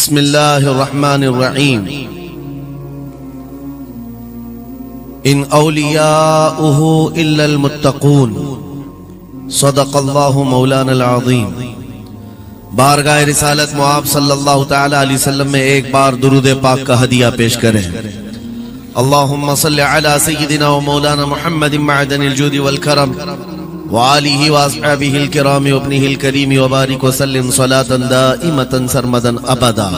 بسم اللہ الرحمن الرحیم ان اولیاؤہ الا المتقون صدق اللہ مولانا العظیم۔ بارگاہ رسالت معاب صلی اللہ تعالی علیہ وسلم میں ایک بار درود پاک کا ہدیہ پیش کریں۔ اللہم صلی علی سیدنا و مولانا محمد معدن الجود والکرم وآلہ واصحابہ الکرام وابنہ الکریم وبارک وسلم صلاۃ دائمۃ سرمدا ابدا۔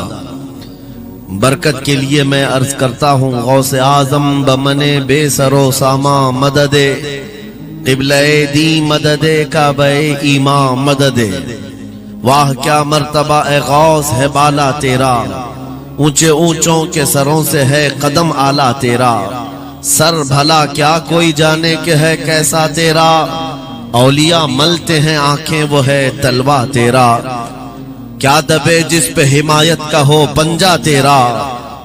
برکت کے لیے میں عرض کرتا ہوں غوث اعظم بمن بے سر و ساما مدد، قبلہ دی مدد، کعبہ ایمان مدد۔ واہ کیا مرتبہ اے غوث ہے بالا تیرا، اونچے اونچوں کے سروں سے ہے قدم اعلیٰ تیرا۔ سر بھلا کیا کوئی جانے کہ ہے کیسا تیرا، اولیاء ملتے ہیں آنکھیں وہ ہے تلوہ تیرا۔ کیا دبے جس پہ حمایت کا ہو پنجہ تیرا،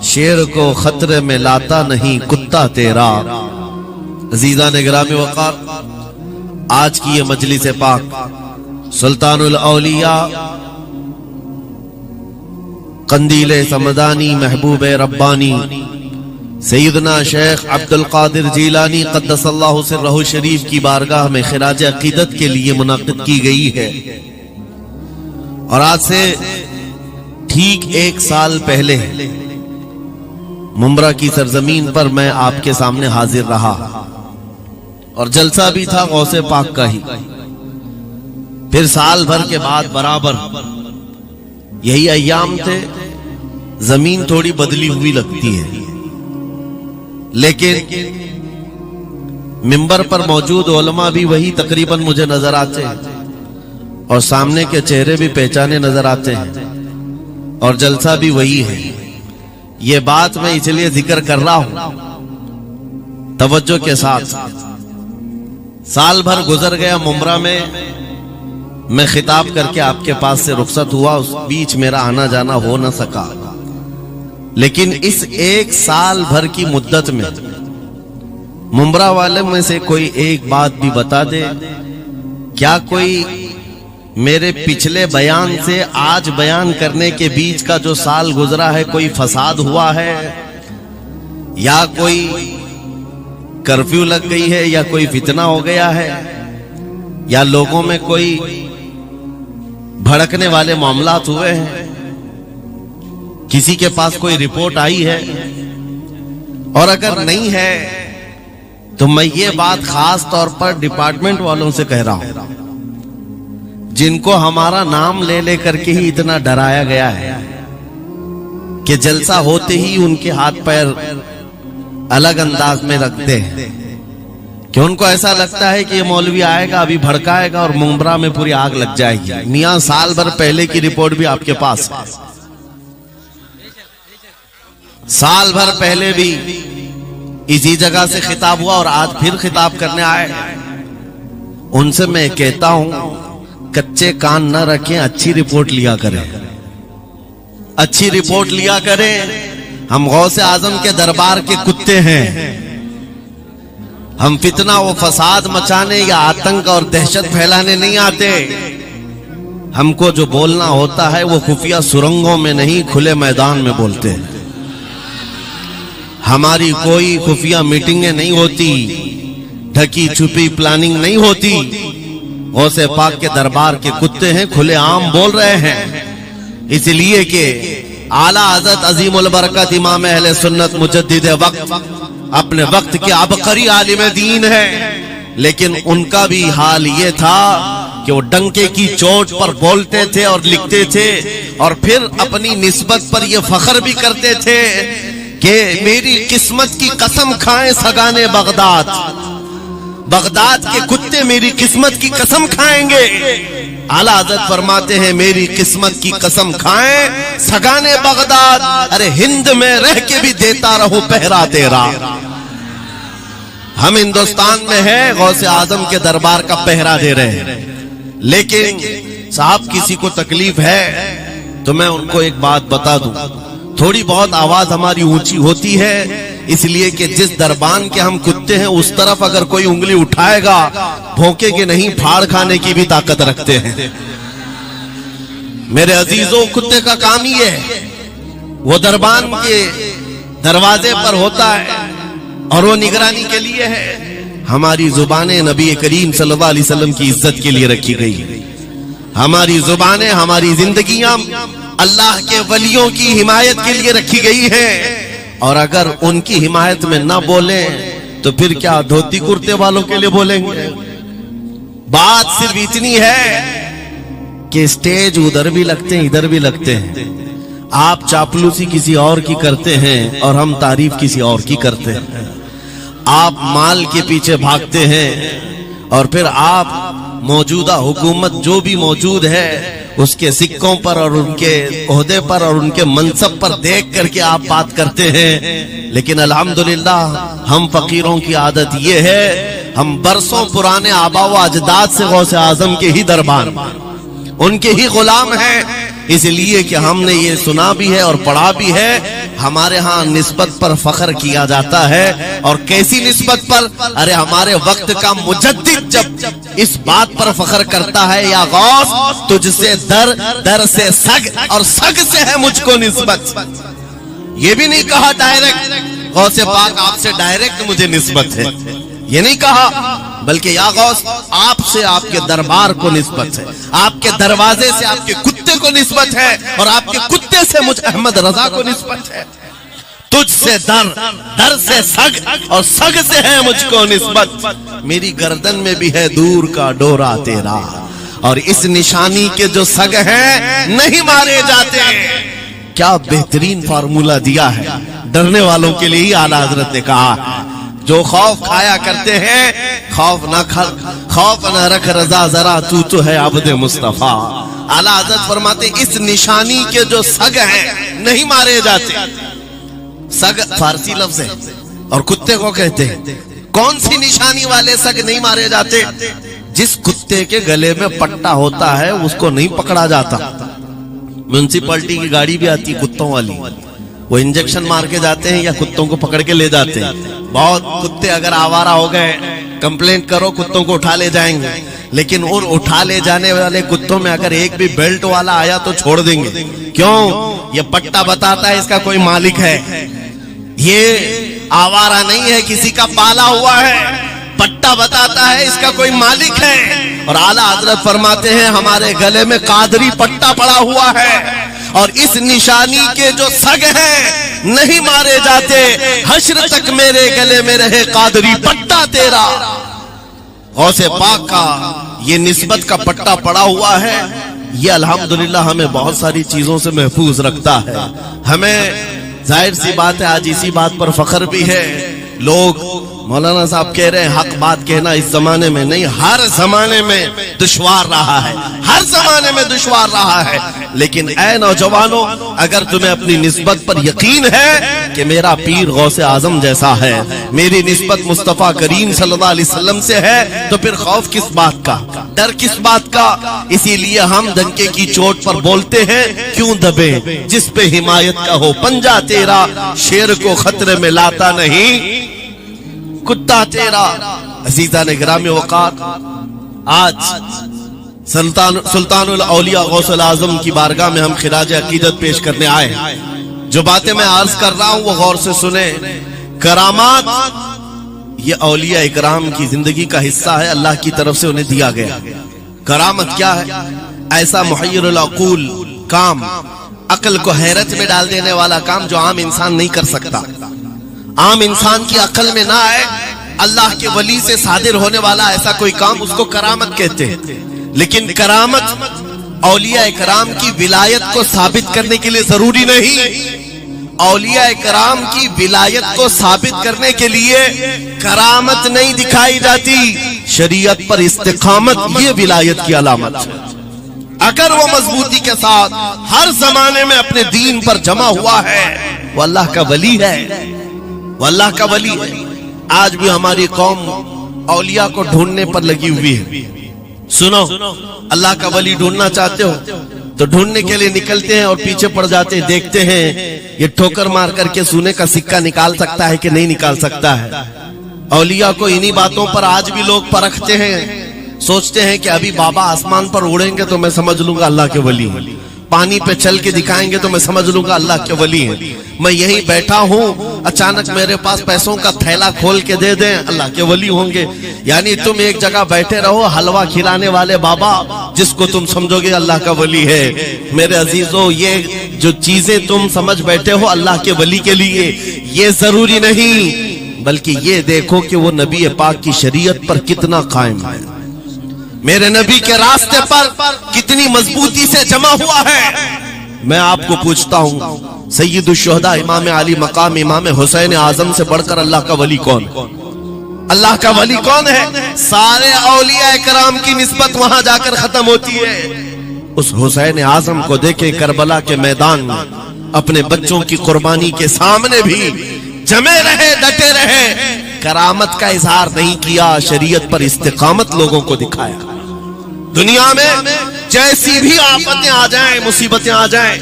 شیر کو خطرے میں لاتا نہیں کتا تیرا۔ عزیزان گرامی وقار، آج کی یہ مجلس پاک سلطان الاولیاء قندیل سمدانی محبوب ربانی سیدنا شیخ عبد القادر جیلانی قدس اللہ سرہ شریف کی بارگاہ میں خراج عقیدت کے لیے منعقد کی گئی ہے، اور آج سے ٹھیک ایک سال پہلے ممبرا کی سرزمین پر میں آپ کے سامنے حاضر رہا، اور جلسہ بھی تھا غوث پاک کا ہی۔ پھر سال بھر کے بعد برابر یہی ایام تھے، زمین تھوڑی بدلی ہوئی لگتی ہے، لیکن منبر پر موجود علماء بھی وہی تقریباً مجھے نظر آتے ہیں، اور سامنے کے چہرے بھی پہچانے نظر آتے ہیں، اور جلسہ بھی وہی ہے۔ یہ بات میں اس لیے ذکر کر رہا ہوں توجہ کے ساتھ۔ سال بھر گزر گیا ممبرا میں خطاب کر کے آپ کے پاس سے رخصت ہوا، اس بیچ میرا آنا جانا ہو نہ سکا، لیکن اس ایک سال بھر کی مدت میں ممبرا والے میں سے کوئی ایک بات بھی بتا دے، کیا کوئی میرے پچھلے بیان سے آج بیان کرنے کے بیچ کا جو سال گزرا ہے کوئی فساد ہوا ہے، یا کوئی کرفیو لگ گئی ہے، یا کوئی فتنہ ہو گیا ہے، یا لوگوں میں کوئی بھڑکنے والے معاملات ہوئے ہیں، کسی کے پاس کوئی رپورٹ آئی ہے؟ اور اگر نہیں ہے تو میں یہ بات خاص طور پر ڈپارٹمنٹ والوں سے کہہ رہا ہوں، جن کو ہمارا نام لے لے کر کے ہی اتنا ڈرایا گیا ہے کہ جلسہ ہوتے ہی ان کے ہاتھ پیر الگ انداز میں رکھتے ہیں، کہ ان کو ایسا لگتا ہے کہ یہ مولوی آئے گا ابھی بھڑکائے گا اور ممبرا میں پوری آگ لگ جائے گی۔ میاں سال بھر پہلے کی رپورٹ بھی آپ کے پاس ہے، سال بھر پہلے بھی اسی جگہ سے خطاب ہوا اور آج پھر خطاب کرنے آئے۔ ان سے میں کہتا ہوں کچے کان نہ رکھیں، اچھی رپورٹ لیا کریں، اچھی رپورٹ لیا کریں۔ ہم غوث اعظم کے دربار کے کتے ہیں، ہم فتنہ و فساد مچانے یا آتنک اور دہشت پھیلانے نہیں آتے۔ ہم کو جو بولنا ہوتا ہے وہ خفیہ سرنگوں میں نہیں کھلے میدان میں بولتے ہیں۔ ہماری کوئی خفیہ میٹنگیں نہیں ہوتی، ڈھکی چھپی پلاننگ نہیں ہوتی۔ غوث پاک کے دربار کے کتے ہیں، کھلے عام بول رہے ہیں، اس لیے کہ اعلیٰ حضرت عظیم البرکت امام اہل سنت مجدد وقت اپنے وقت کے عبقری عالم دین ہے، لیکن ان کا بھی حال یہ تھا کہ وہ ڈنکے کی چوٹ پر بولتے تھے اور لکھتے تھے، اور پھر اپنی نسبت پر یہ فخر بھی کرتے تھے کہ میری قسمت کی قسم کھائیں سگانے بغداد، بغداد کے کتے میری قسمت کی قسم کھائیں گے۔ اعلیٰ حضرت فرماتے ہیں میری قسمت کی قسم کھائیں سگانے بغداد، ارے ہند میں رہ کے بھی دیتا رہو پہرا تیرا۔ ہم ہندوستان میں ہیں، غوث اعظم کے دربار کا پہرا دے رہے ہیں، لیکن صاحب کسی کو تکلیف ہے تو میں ان کو ایک بات بتا دوں، تھوڑی بہت آواز ہماری اونچی ہوتی ہے، اس لیے کہ جس دربان کے ہم کتے ہیں اس طرف اگر کوئی انگلی اٹھائے گا بھونکے کے نہیں، پھاڑ کھانے کی بھی طاقت رکھتے ہیں۔ میرے عزیزوں، کتے کا کام ہی ہے وہ دربان کے دروازے پر ہوتا ہے اور وہ نگرانی کے لیے ہے۔ ہماری زبانیں نبی کریم صلی اللہ علیہ وسلم کی عزت کے لیے رکھی گئی ہیں۔ ہماری زبانیں، ہماری زندگیاں اللہ کے ولیوں کی حمایت کے لیے رکھی گئی ہیں، اور اگر ان کی حمایت میں نہ بولیں تو پھر کیا دھوتی کرتے والوں کے لیے بولیں گے؟ بات صرف اتنی ہے کہ اسٹیج ادھر بھی لگتے ہیں ادھر بھی لگتے ہیں، آپ چاپلوسی کسی اور کی کرتے ہیں اور ہم تعریف کسی اور کی کرتے ہیں۔ آپ مال کے پیچھے بھاگتے ہیں اور پھر آپ موجودہ حکومت جو بھی موجود ہے اس کے سکوں پر اور ان کے عہدے پر اور ان کے منصب پر دیکھ کر کے آپ بات کرتے ہیں۔ لیکن الحمدللہ ہم فقیروں کی عادت یہ ہے، ہم برسوں پرانے آبا و اجداد سے غوث اعظم کے ہی دربان، ان کے ہی غلام ہیں، اس لیے کہ ہم نے یہ سنا بھی ہے اور پڑھا بھی ہے۔ ہمارے ہاں نسبت پر فخر کیا جاتا ہے، اور کیسی نسبت پر؟ ارے ہمارے وقت کا مجدد جب اس بات پر فخر کرتا ہے، یا غوث تجھ سے در، در سے سگ، اور سگ سے ہے مجھ کو نسبت۔ یہ بھی نہیں کہا ڈائریکٹ غوث پاک آپ سے ڈائریکٹ مجھے نسبت ہے، یہ نہیں کہا، بلکہ یا غوث آپ سے آپ کے دربار کو نسبت ہے، آپ کے دروازے سے آپ کے کتے کو نسبت ہے، اور آپ کے کتے سے مجھ احمد رضا کو نسبت ہے۔ تجھ سے در، در سے سگ، اور سگ سے ہے مجھ کو نسبت۔ میری گردن میں بھی ہے دور کا ڈورا تیرا، اور اس نشانی کے جو سگ ہیں نہیں مارے جاتے۔ کیا بہترین فارمولہ دیا ہے، ڈرنے والوں کے لیے ہی اعلیٰ حضرت نے کہا، جو خوف کھایا کرتے ہیں خوف نہ خوف نہ رکھ رضا ذرا تو ہے عبد مصطفیٰ۔ اعلیٰ حضرت فرماتے اس نشانی کے جو سگ ہیں نہیں مارے جاتے۔ سگ فارسی لفظ ہے اور کتے کو کہتے ہیں۔ کون سی نشانی والے سگ نہیں مارے جاتے؟ جس کتے کے گلے میں پٹا ہوتا ہے اس کو نہیں پکڑا جاتا۔ میونسپلٹی کی گاڑی بھی آتی کتوں والی، وہ انجیکشن مار کے جاتے ہیں یا کتوں کو پکڑ کے لے جاتے ہیں۔ بہت کتے اگر آوارہ ہو گئے کمپلینٹ کرو کتوں کو اٹھا لے جائیں گے، لیکن ان اٹھا لے جانے والے کتوں میں اگر ایک بھی بیلٹ والا آیا تو چھوڑ دیں گے۔ کیوں؟ یہ پٹا بتاتا ہے اس کا کوئی مالک ہے، یہ آوارہ نہیں ہے، کسی کا پالا ہوا ہے، پٹا بتاتا ہے اس کا کوئی مالک ہے۔ اور اعلیٰ حضرت فرماتے ہیں ہمارے گلے میں قادری پٹا پڑا ہوا ہے، اور اس نشانی کے جو سگ ہیں نہیں مارے جاتے۔ حشر تک میرے گلے میں رہے قادری پٹا تیرا۔ غوث پاک کا یہ نسبت کا پٹا پڑا ہوا ہے، یہ الحمدللہ ہمیں بہت ساری چیزوں سے محفوظ رکھتا ہے۔ ہمیں ظاہر سی بات ہے آج اسی بات پر فخر بھی ہے۔ لوگ مولانا صاحب کہہ رہے ہیں حق بات کہنا اس زمانے میں نہیں، ہر زمانے میں دشوار رہا ہے، ہر زمانے میں دشوار رہا ہے۔ لیکن اے نوجوانوں، اگر تمہیں اپنی نسبت پر یقین ہے کہ میرا پیر غوث اعظم جیسا ہے، میری نسبت مصطفیٰ کریم صلی اللہ علیہ وسلم سے ہے، تو پھر خوف کس بات کا، ڈر کس بات کا؟ اسی لیے ہم ڈنکے کی چوٹ پر بولتے ہیں، کیوں دبے جس پہ حمایت کا ہو پنجہ تیرا، شیر کو خطرے میں لاتا نہیں کتا تیرا۔ عزیزان گرامی وقار، آج سلطان الاولیاء غوث الاعظم کی بارگاہ میں ہم خراج عقیدت پیش کرنے آئے ہیں۔ جو باتیں میں عرض کر رہا ہوں وہ غور سے سنیں۔ کرامات یہ اولیاء اکرام کی زندگی کا حصہ ہے، اللہ کی طرف سے انہیں دیا گیا۔ کرامت کیا ہے؟ ایسا محیر العقول کام، عقل کو حیرت میں ڈال دینے والا کام جو عام انسان نہیں کر سکتا، عام انسان کی عقل میں نہ آئے، اللہ کے ولی سے صادر ہونے والا ایسا کوئی کام، اس کو کرامت کہتے ہیں۔ لیکن کرامت اولیاء اکرام کی ولایت کو ثابت کرنے کے لیے ضروری نہیں۔ اولیاء اکرام کی ولایت کو ثابت کرنے کے لیے کرامت نہیں دکھائی جاتی، شریعت پر استقامت یہ ولایت کی علامت ہے۔ اگر وہ مضبوطی کے ساتھ ہر زمانے میں اپنے دین پر جمع ہوا ہے، وہ اللہ کا ولی ہے، وہ اللہ کا ولی ہے۔ آج بھی ہماری قوم اولیاء کو ڈھونڈنے پر لگی ہوئی ہے۔ سنو، اللہ کا ولی ڈھونڈنا چاہتے ہو تو ڈھونڈنے کے لیے نکلتے ہیں اور پیچھے پڑ جاتے ہیں، دیکھتے ہیں یہ ٹھوکر مار کر کے سونے کا سکہ نکال سکتا ہے کہ نہیں نکال سکتا ہے۔ اولیاء کو انہی باتوں پر آج بھی لوگ پرکھتے ہیں، سوچتے ہیں کہ ابھی بابا آسمان پر اڑیں گے تو میں سمجھ لوں گا اللہ کے ولی ہیں۔ پانی پہ چل کے دکھائیں گے تو میں سمجھ لوں گا اللہ کے ولی ہیں. میں یہیں بیٹھا ہوں, اچانک میرے پاس پیسوں کا تھیلا کھول کے دے دیں, اللہ کے ولی ہوں گے. یعنی تم ایک جگہ بیٹھے رہو, حلوہ کھلانے والے بابا جس کو تم سمجھو گے اللہ کا ولی ہے. میرے عزیزو, یہ جو چیزیں تم سمجھ بیٹھے ہو اللہ کے ولی کے لیے, یہ ضروری نہیں, بلکہ یہ دیکھو کہ وہ نبی پاک کی شریعت پر کتنا قائم ہے, میرے نبی کے راستے پر کتنی مضبوطی سے جمع ہوا ہے. میں آپ کو پوچھتا ہوں, سید الشہداء امام علی مقام امام حسین اعظم سے بڑھ کر اللہ کا ولی کون؟ اللہ کا ولی کون ہے؟ سارے اولیاء کرام کی نسبت وہاں جا کر ختم ہوتی ہے. اس حسین اعظم کو دیکھیں کربلا کے میدان میں اپنے بچوں کی قربانی کے سامنے بھی جمے رہے, ڈٹے رہے, کرامت کا اظہار نہیں کیا, شریعت پر استقامت لوگوں کو دکھایا. دنیا میں جیسی بھی آفتیں آ جائیں, مصیبتیں آ جائیں,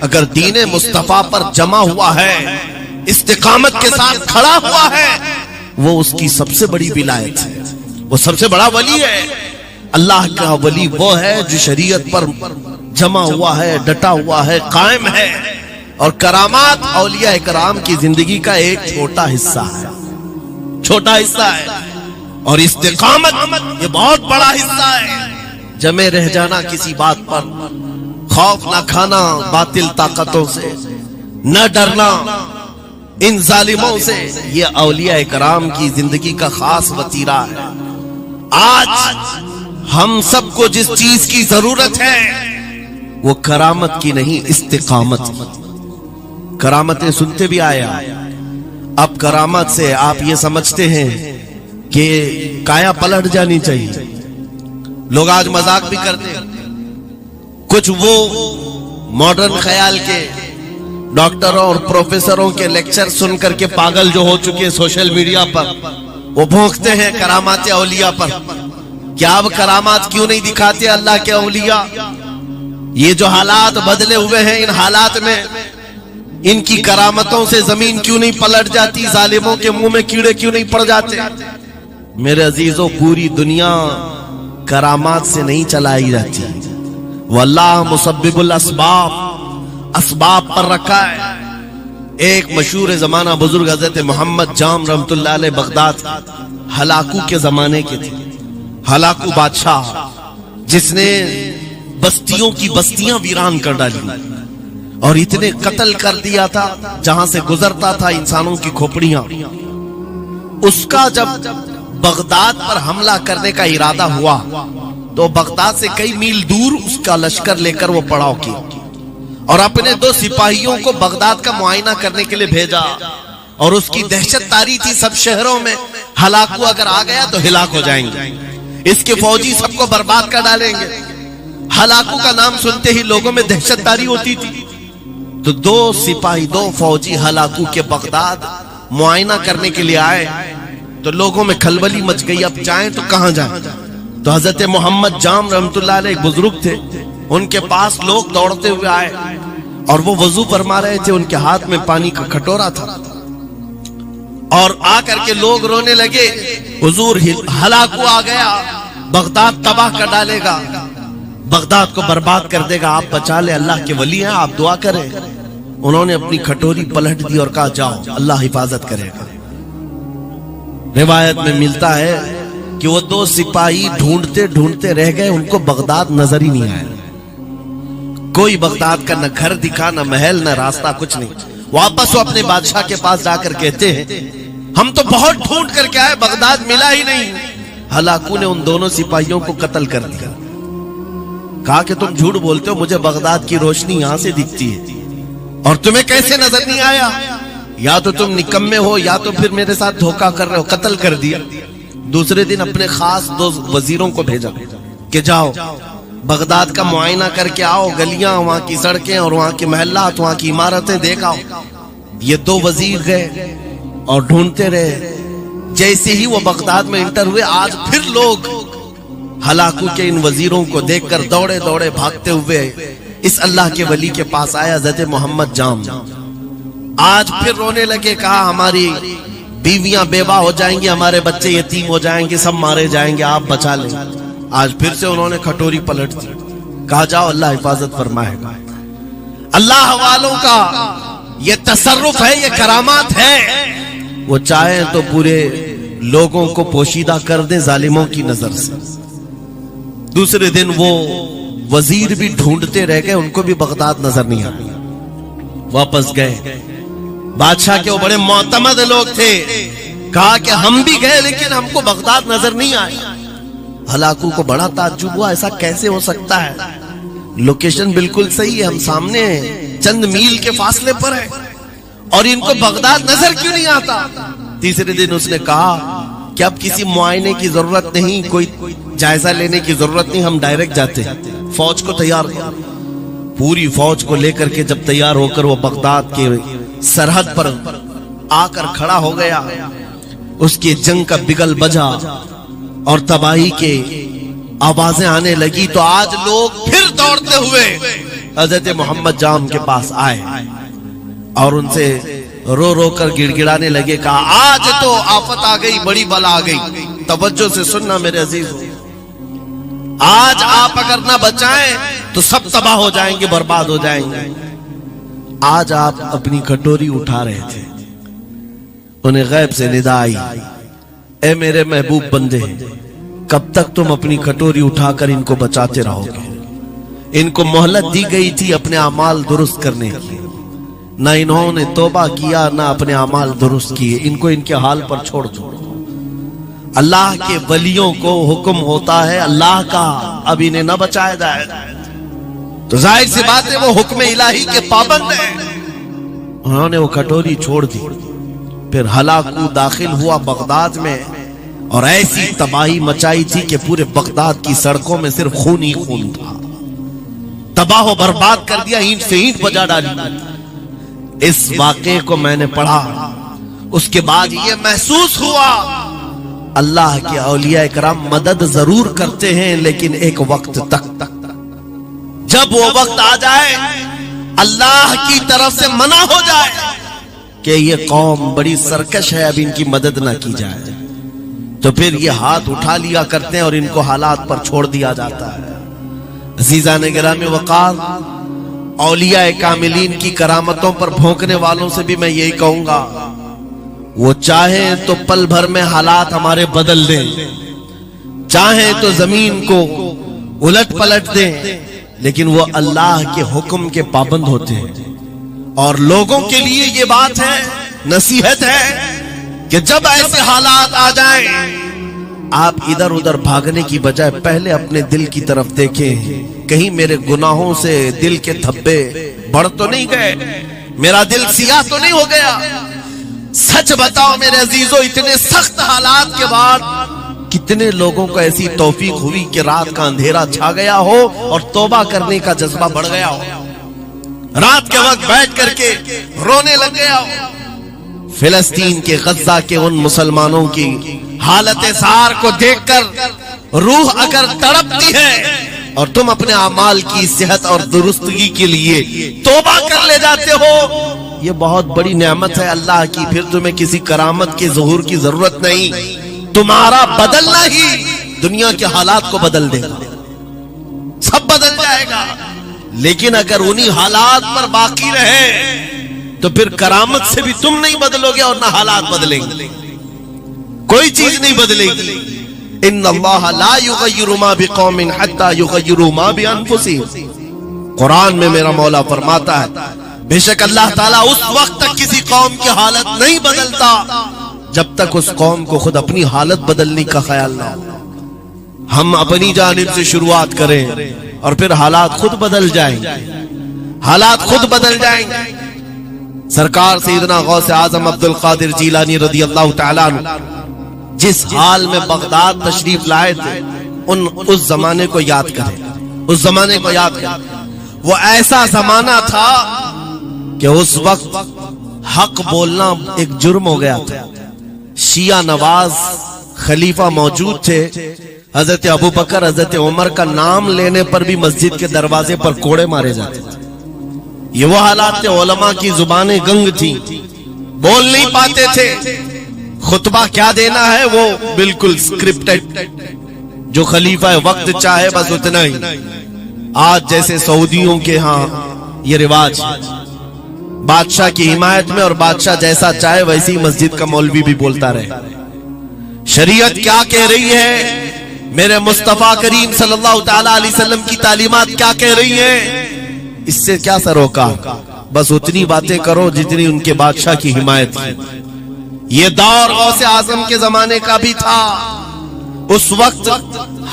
اگر دین مصطفیٰ پر جمع ہوا ہے, استقامت کے ساتھ کھڑا ہوا ہے, وہ اس کی سب سے بڑی ولایت ہے, وہ سب سے بڑا ولی ہے. اللہ کا ولی وہ ہے جو شریعت پر جمع ہوا ہے, ڈٹا ہوا ہے, قائم ہے. اور کرامات اولیاء کرام کی زندگی کا ایک چھوٹا حصہ ہے, چھوٹا حصہ ہے, اور استقامت یہ بہت بڑا حصہ ہے. جمے رہ جانا کسی بات پر, خوف نہ کھانا باطل طاقتوں سے, نہ ڈرنا ان ظالموں سے, یہ اولیاء کرام کی زندگی کا خاص وتیرہ ہے. آج ہم سب کو جس چیز کی ضرورت ہے وہ کرامت کی نہیں, استقامت کی. کرامتیں سنتے بھی آیا, اب کرامت سے آپ یہ سمجھتے ہیں کہ کایا پلٹ جانی چاہیے. لوگ آج مذاق بھی کرتے ہیں, کچھ وہ ماڈرن خیال کے ڈاکٹروں اور پروفیسروں کے لیکچر سن کر کے پاگل جو ہو چکے سوشل میڈیا پر, وہ بھونکتے ہیں کرامات اولیاء پر. کیا اب کرامات کیوں نہیں دکھاتے اللہ کے اولیاء؟ یہ جو حالات بدلے ہوئے ہیں, ان حالات میں ان کی کرامتوں سے زمین کیوں نہیں پلٹ جاتی, ظالموں کے منہ میں کیڑے کیوں نہیں پڑ جاتے؟ میرے عزیزوں, پوری دنیا کرامات سے نہیں چلائی جاتی, واللہ مسبب الاسباب, اسباب پر رکھا ہے. ایک مشہور زمانہ بزرگ حضرت محمد جام رحمت اللہ علیہ بغداد ہلاکو کے زمانے کے تھے. ہلاکو بادشاہ جس نے بستیوں کی بستیاں ویران کر ڈالی اور اتنے قتل کر دیا تھا, جہاں سے گزرتا تھا انسانوں کی کھوپڑیاں. اس کا جب بغداد پر حملہ کرنے کا ارادہ ہوا تو بغداد سے کئی میل دور اس کا لشکر لے کر وہ پڑاؤ کیا, اور اپنے 2 سپاہیوں کو بغداد کا معائنہ کرنے کے لیے بھیجا. اور اس کی دہشت تاری تھی سب شہروں میں, ہلاکو اگر آ گیا تو ہلاک ہو جائیں گے, اس کے فوجی سب کو برباد کر ڈالیں گے. ہلاکو کا نام سنتے ہی لوگوں میں دہشت تاری ہوتی تھی. تو 2 سپاہی 2 فوجی ہلاکو کے بغداد معائنہ کرنے کے لیے آئے تو لوگوں میں کھلبلی مچ گئی, اب جائیں تو کہاں جائیں؟ تو حضرت محمد جام رحمت اللہ علیہ ایک بزرگ تھے, ان کے پاس لوگ دوڑتے ہوئے آئے اور وہ وضو فرما رہے تھے, ان کے ہاتھ میں پانی کا کھٹورا تھا, اور آ کر کے لوگ رونے لگے, حضور ہلاکو آ گیا, بغداد تباہ کر ڈالے گا, بغداد کو برباد کر دے گا, آپ بچا لیں, اللہ کے ولی ہیں, آپ دعا کریں. انہوں نے اپنی کھٹوری پلٹ دی اور کہا جاؤ, اللہ حفاظت کرے گا. روایت میں ملتا ہے کہ وہ 2 سپاہی ڈھونڈتے ڈھونڈتے رہ گئے, ان کو بغداد نظر ہی نہیں آیا. کوئی بغداد کا نہ گھر دکھا, نہ محل, نہ راستہ, کچھ نہیں. واپس وہ اپنے بادشاہ کے پاس جا کر کہتے ہیں ہم تو بہت ڈھونڈ کر کے آئے, بغداد ملا ہی نہیں. ہلاکو نے ان 2 سپاہیوں کو قتل کر دیا. کہا کہ تم جھوٹ بولتے ہو, مجھے بغداد کی روشنی یہاں سے دکھتی ہے, اور تمہیں کیسے نظر نہیں آیا؟ یا تو تم نکمے ہو یا تو پھر میرے ساتھ دھوکہ کر رہے ہو. قتل کر دیا. دوسرے دن اپنے خاص 2 وزیروں کو بھیجا کہ جاؤ بغداد کا معائنہ کر کے آؤ, گلیاں, وہاں کی سڑکیں اور وہاں کے محلات, وہاں کی عمارتیں دیکھ آؤ. یہ 2 وزیر گئے اور ڈھونڈتے رہے. جیسے ہی وہ بغداد میں انٹر ہوئے, آج پھر لوگ ہلاکو کے ان وزیروں کو دیکھ کر دوڑے دوڑے بھاگتے ہوئے اس اللہ کے ولی کے پاس آیا, حضرت محمد جام. آج پھر رونے لگے, کہا ہماری بیویاں بیوہ ہو جائیں گی, ہمارے بچے یتیم ہو جائیں گے, سب مارے جائیں گے, آپ بچا لیں. آج پھر سے انہوں نے کھٹوری پلٹ دی, کہا جاؤ اللہ حفاظت فرمائے گا. اللہ والوں کا یہ تصرف ہے، یہ کرامات ہے. وہ چاہیں تو پورے لوگوں کو پوشیدہ کر دیں ظالموں کی نظر سے. دوسرے دن وہ وزیر بھی ڈھونڈتے رہ گئے، ان کو بھی بغداد نظر نہیں آیا. واپس گئے. بادشاہ کے وہ بڑے معتمد لوگ تھے، کہا کہ ہم بھی گئے لیکن ہم کو بغداد نظر نہیں آیا. ہلاکو کو بڑا تعجب ہوا، ایسا کیسے ہو سکتا ہے؟ لوکیشن بالکل صحیح ہے، ہم سامنے چند میل کے فاصلے پر ہے، اور ان کو بغداد نظر کیوں نہیں آتا؟ تیسرے دن اس نے کہا کہ اب کسی معائنے کی ضرورت نہیں، کوئی جائزہ لینے کی ضرورت نہیں، ہم ڈائریکٹ جاتے ہیں. فوج کو تیار کیا. پوری فوج کو لے کر کے جب تیار ہو کر وہ بغداد کے سرحد پر آ کر کھڑا ہو گیا، اس کی جنگ کا بگل بجا اور تباہی کے آوازیں آنے لگی، تو آج لوگ پھر دوڑتے ہوئے حضرت محمد جام کے پاس آئے اور ان سے رو رو کر گڑ گڑانے لگے. کہا آج تو آفت آ گئی، بڑی بلا آ گئی. توجہ سے سننا میرے عزیز، آج آپ اگر نہ بچائیں تو سب تباہ ہو جائیں گے، برباد ہو جائیں گے. آج آپ اپنی کٹوری اٹھا رہے تھے، انہیں غیب سے ندا آئی، اے میرے محبوب بندے، کب تک تم اپنی کٹوری اٹھا کر ان کو بچاتے رہو گے؟ ان کو مہلت دی گئی تھی اپنے اعمال درست کرنے کی، نہ انہوں نے توبہ کیا نہ اپنے اعمال درست کیے. ان کو ان کے حال پر چھوڑ دو. اللہ کے ولیوں کو حکم ہوتا ہے اللہ کا، اب انہیں نہ بچایا جائے تو ظاہر سی بات ہے وہ حکم الہی کے پابند ہیں. انہوں نے وہ کٹوری چھوڑ دی. پھر ہلاکو داخل ہوا بغداد میں اور ایسی تباہی مچائی تھی کہ پورے بغداد کی سڑکوں میں صرف خون ہی خون تھا. تباہ و برباد کر دیا، اینٹ سے اینٹ بجا ڈالی. اس واقعے کو میں نے پڑھا، اس کے بعد یہ محسوس ہوا اللہ کے اولیاء کرام مدد ضرور کرتے ہیں، لیکن ایک وقت تک. جب وہ وقت آ جائے اللہ کی طرف سے منع ہو جائے کہ یہ قوم بڑی سرکش ہے، اب ان کی مدد نہ کی جائے، تو پھر یہ ہاتھ اٹھا لیا کرتے ہیں اور ان کو حالات پر چھوڑ دیا جاتا ہے. عزیزان گرامی وقار، اولیاء کاملین کی کرامتوں پر بھونکنے والوں سے بھی میں یہی کہوں گا، وہ چاہیں تو پل بھر میں حالات ہمارے بدل دیں، چاہیں تو زمین کو الٹ پلٹ دیں، لیکن وہ اللہ کے حکم کے پابند ہوتے ہیں. اور لوگوں کے لیے یہ بات ہے، نصیحت ہے کہ جب ایسے حالات آ جائیں آپ ادھر ادھر بھاگنے کی بجائے پہلے اپنے دل کی طرف دیکھیں، کہیں میرے گناہوں سے دل کے دھبے بڑھ تو نہیں گئے، میرا دل سیاہ تو نہیں ہو گیا. سچ بتاؤ میرے عزیزو، اتنے سخت حالات کے بعد کتنے لوگوں کو ایسی توفیق ہوئی کہ رات کا اندھیرا چھا گیا ہو اور توبہ کرنے کا جذبہ بڑھ گیا ہو، رات کے وقت بیٹھ کر کے رونے لگ گیا ہو. فلسطین کے غزہ کے ان مسلمانوں کی حالت سار کو دیکھ کر روح اگر تڑپتی ہے اور تم اپنے اعمال کی صحت اور درستگی کے لیے توبہ کر لے جاتے ہو، یہ بہت بڑی نعمت ہے اللہ کی. پھر تمہیں کسی کرامت کے ظہور کی ضرورت نہیں، تمہارا بدلنا ہی دنیا کے حالات کو بدل دے گا، سب بدل جائے گا. لیکن اگر انہی حالات پر باقی رہے تو پھر کرامت سے بھی تم نہیں بدلو گے اور نہ حالات بدلیں گے، کوئی چیز نہیں بدلے گی. ان اللہ لا یغیر ما بقوم حتی یغیروا ما بانفسہم. قرآن میں میرا مولا فرماتا ہے بے شک اللہ تعالیٰ اس وقت تک کسی قوم کی حالت نہیں بدلتا جب تک اس قوم کو خود اپنی حالت بدلنے کا خیال نہ ہو. ہم اپنی جانب سے شروعات کریں اور پھر حالات خود بدل جائیں گے، حالات خود بدل جائیں گے. سرکار سیدنا غوث اعظم عبد القادر جیلانی رضی اللہ تعالیٰ عنہ جس حال میں بغداد تشریف لائے تھے، اس زمانے کو یاد کریں، اس زمانے کو یاد کریں. وہ ایسا زمانہ تھا کہ اس وقت حق بولنا ایک جرم ہو گیا تھا. شیعہ نواز خلیفہ موجود تھے، حضرت ابوبکر حضرت عمر کا نام لینے پر بھی مسجد کے دروازے پر کوڑے مارے جاتے تھے. یہ وہ حالات تھے، علماء کی زبانیں گنگ تھیں، بول نہیں پاتے تھے، خطبہ کیا دینا ہے وہ بالکل سکرپٹڈ، جو خلیفہ وقت چاہے بس اتنا ہی. آج جیسے سعودیوں کے ہاں یہ رواج بادشاہ کی حمایت میں، اور بادشاہ جیسا چاہے ویسی مسجد کا مولوی بھی بولتا رہے. شریعت کیا کہہ رہی ہے، میرے مصطفیٰ کریم صلی اللہ تعالی علیہ وسلم کی تعلیمات کیا کہہ رہی ہیں، اس سے کیا سروکار. بس اتنی باتیں کرو جتنی ان کے بادشاہ کی حمایت کی. یہ دور غوث اعظم کے زمانے کا بھی تھا. اس وقت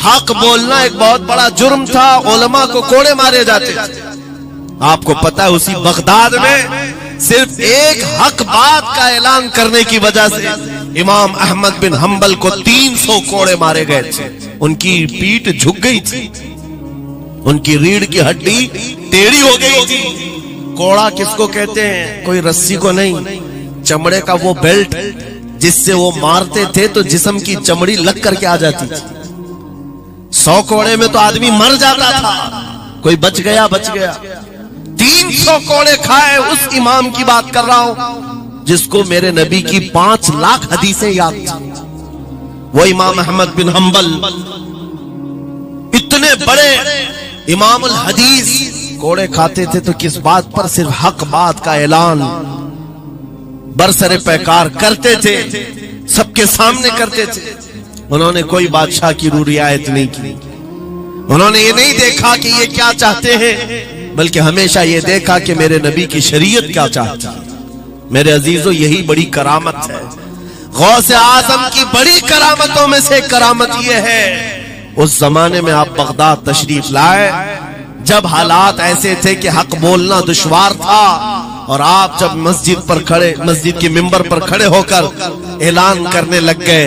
حق بولنا ایک بہت بڑا جرم تھا، علماء کو کوڑے مارے جاتے تھے. آپ کو پتا ہے اسی بغداد میں صرف ایک حق بات کا اعلان کرنے کی وجہ سے امام احمد بن حنبل کو 300 کوڑے مارے گئے تھے. ان کی پیٹھ جھک گئی تھی، ان کی ریڑھ کی ہڈی ٹیڑھی ہو گئی تھی. کوڑا کس کو کہتے ہیں؟ کوئی رسی کو نہیں، چمڑے کا وہ بیلٹ جس سے وہ مارتے تھے تو جسم کی چمڑی لگ کر کے آ جاتی تھی. 100 کوڑے میں تو آدمی مر جاتا تھا، کوئی بچ گیا. 300 کوڑے کھائے اس امام کی بات کر رہا ہوں جس کو میرے نبی کی 5 لاکھ حدیثیں یاد تھی. وہ امام احمد بن حنبل اتنے بڑے امام الحدیث کوڑے کھاتے تھے تو کس بات پر؟ صرف حق بات کا اعلان برسر پیکار کرتے تھے، سب کے سامنے کرتے تھے. انہوں نے کوئی بادشاہ کی رعایت نہیں کی. انہوں نے یہ نہیں دیکھا کہ یہ کیا چاہتے ہیں، بلکہ ہمیشہ یہ دیکھا کہ میرے نبی کی شریعت کیا چاہتی ہے. میرے عزیزو، یہی بڑی کرامت ہے. غوث اعظم کی بڑی کرامتوں میں سے کرامت یہ ہے، اس زمانے میں آپ بغداد تشریف لائے جب حالات ایسے تھے کہ حق بولنا دشوار تھا، اور آپ جب مسجد کے ممبر پر کھڑے ہو کر اعلان کرنے لگ گئے،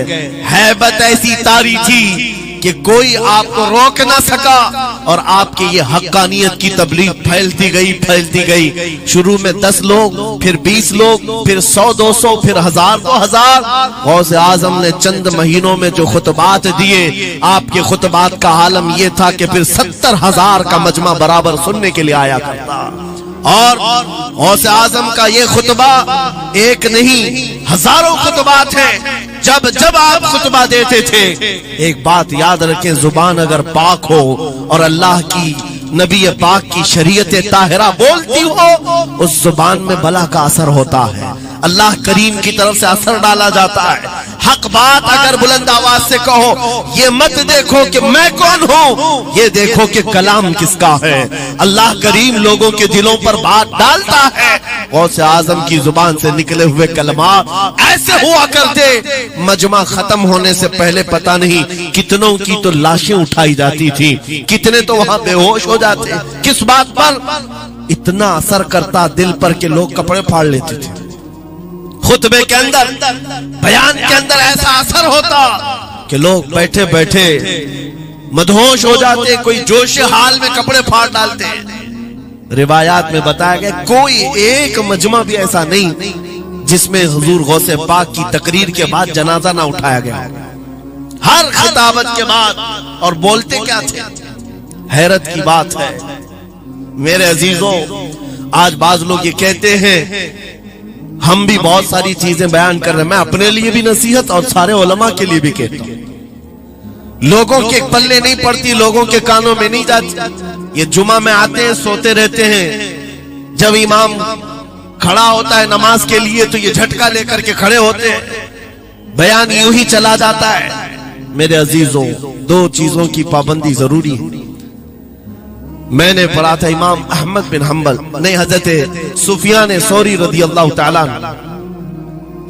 ہیبت ایسی طاری تھی کہ کوئی آپ کو روک نہ سکا، اور آپ کی یہ حقانیت کی تبلیغ پھیلتی گئی. شروع میں 10 لوگ، پھر 20 لوگ، پھر 100 200، پھر 1000 2000. غوث اعظم نے چند مہینوں میں جو خطبات دیے، آپ کے خطبات کا عالم یہ تھا کہ پھر 70,000 کا مجمع برابر سننے کے لیے آیا کرتا. اور غوث اعظم کا یہ خطبہ ایک نہیں، ہزاروں خطبات ہیں. جب آپ خطبہ دیتے تھے، ایک بات یاد رکھیں، زبان اگر پاک ہو اور اللہ کی نبی پاک کی شریعت طاہرہ بولتی ہو، اس زبان میں بلا کا اثر ہوتا ہے، اللہ کریم کی طرف سے اثر ڈالا جاتا ہے. حق بات اگر بلند آواز سے کہو، یہ مت دیکھو کہ میں کون ہوں، یہ دیکھو کہ کلام کس کا ہے. اللہ کریم لوگوں کے دلوں پر بات ڈالتا ہے. غوث اعظم کی زبان سے نکلے ہوئے کلمات ایسے ہوا کرتے، مجمع ختم ہونے سے پہلے پتہ نہیں کتنوں کی تو لاشیں اٹھائی جاتی تھی، کتنے تو وہاں بے ہوش ہو جاتے. کس بات پر؟ اتنا اثر کرتا دل پر کہ لوگ کپڑے پھاڑ لیتے تھے. خطبے کے اندر، بیان کے اندر ایسا اثر ہوتا کہ لوگ بیٹھے بیٹھے مدہوش ہو جاتے، کوئی جوش حال میں کپڑے پھاڑ ڈالتے. روایات میں بتایا گیا کوئی ایک مجمع بھی ایسا نہیں جس میں حضور غوث پاک کی تقریر کے بعد جنازہ نہ اٹھایا گیا. ہر خطابت کے بعد. اور بولتے کیا تھے؟ حیرت کی بات ہے میرے عزیزوں. آج بعض لوگ یہ کہتے ہیں، ہم بھی بہت ساری چیزیں بیان کر رہے ہیں، میں اپنے لیے بھی نصیحت اور سارے علماء کے لیے بھی کہتا ہوں، لوگوں کے پلے نہیں پڑتی، لوگوں کے کانوں میں نہیں جاتی. یہ جمعہ میں آتے ہیں، سوتے رہتے ہیں، جب امام کھڑا ہوتا ہے نماز کے لیے تو یہ جھٹکا لے کر کے کھڑے ہوتے ہیں، بیان یوں ہی چلا جاتا ہے. میرے عزیزوں، 2 چیزوں کی پابندی ضروری ہے. میں نے پڑھا تھا امام احمد بن حنبل نہیں، حضرت سفیان ثوری رضی اللہ تعالیٰ عنہ،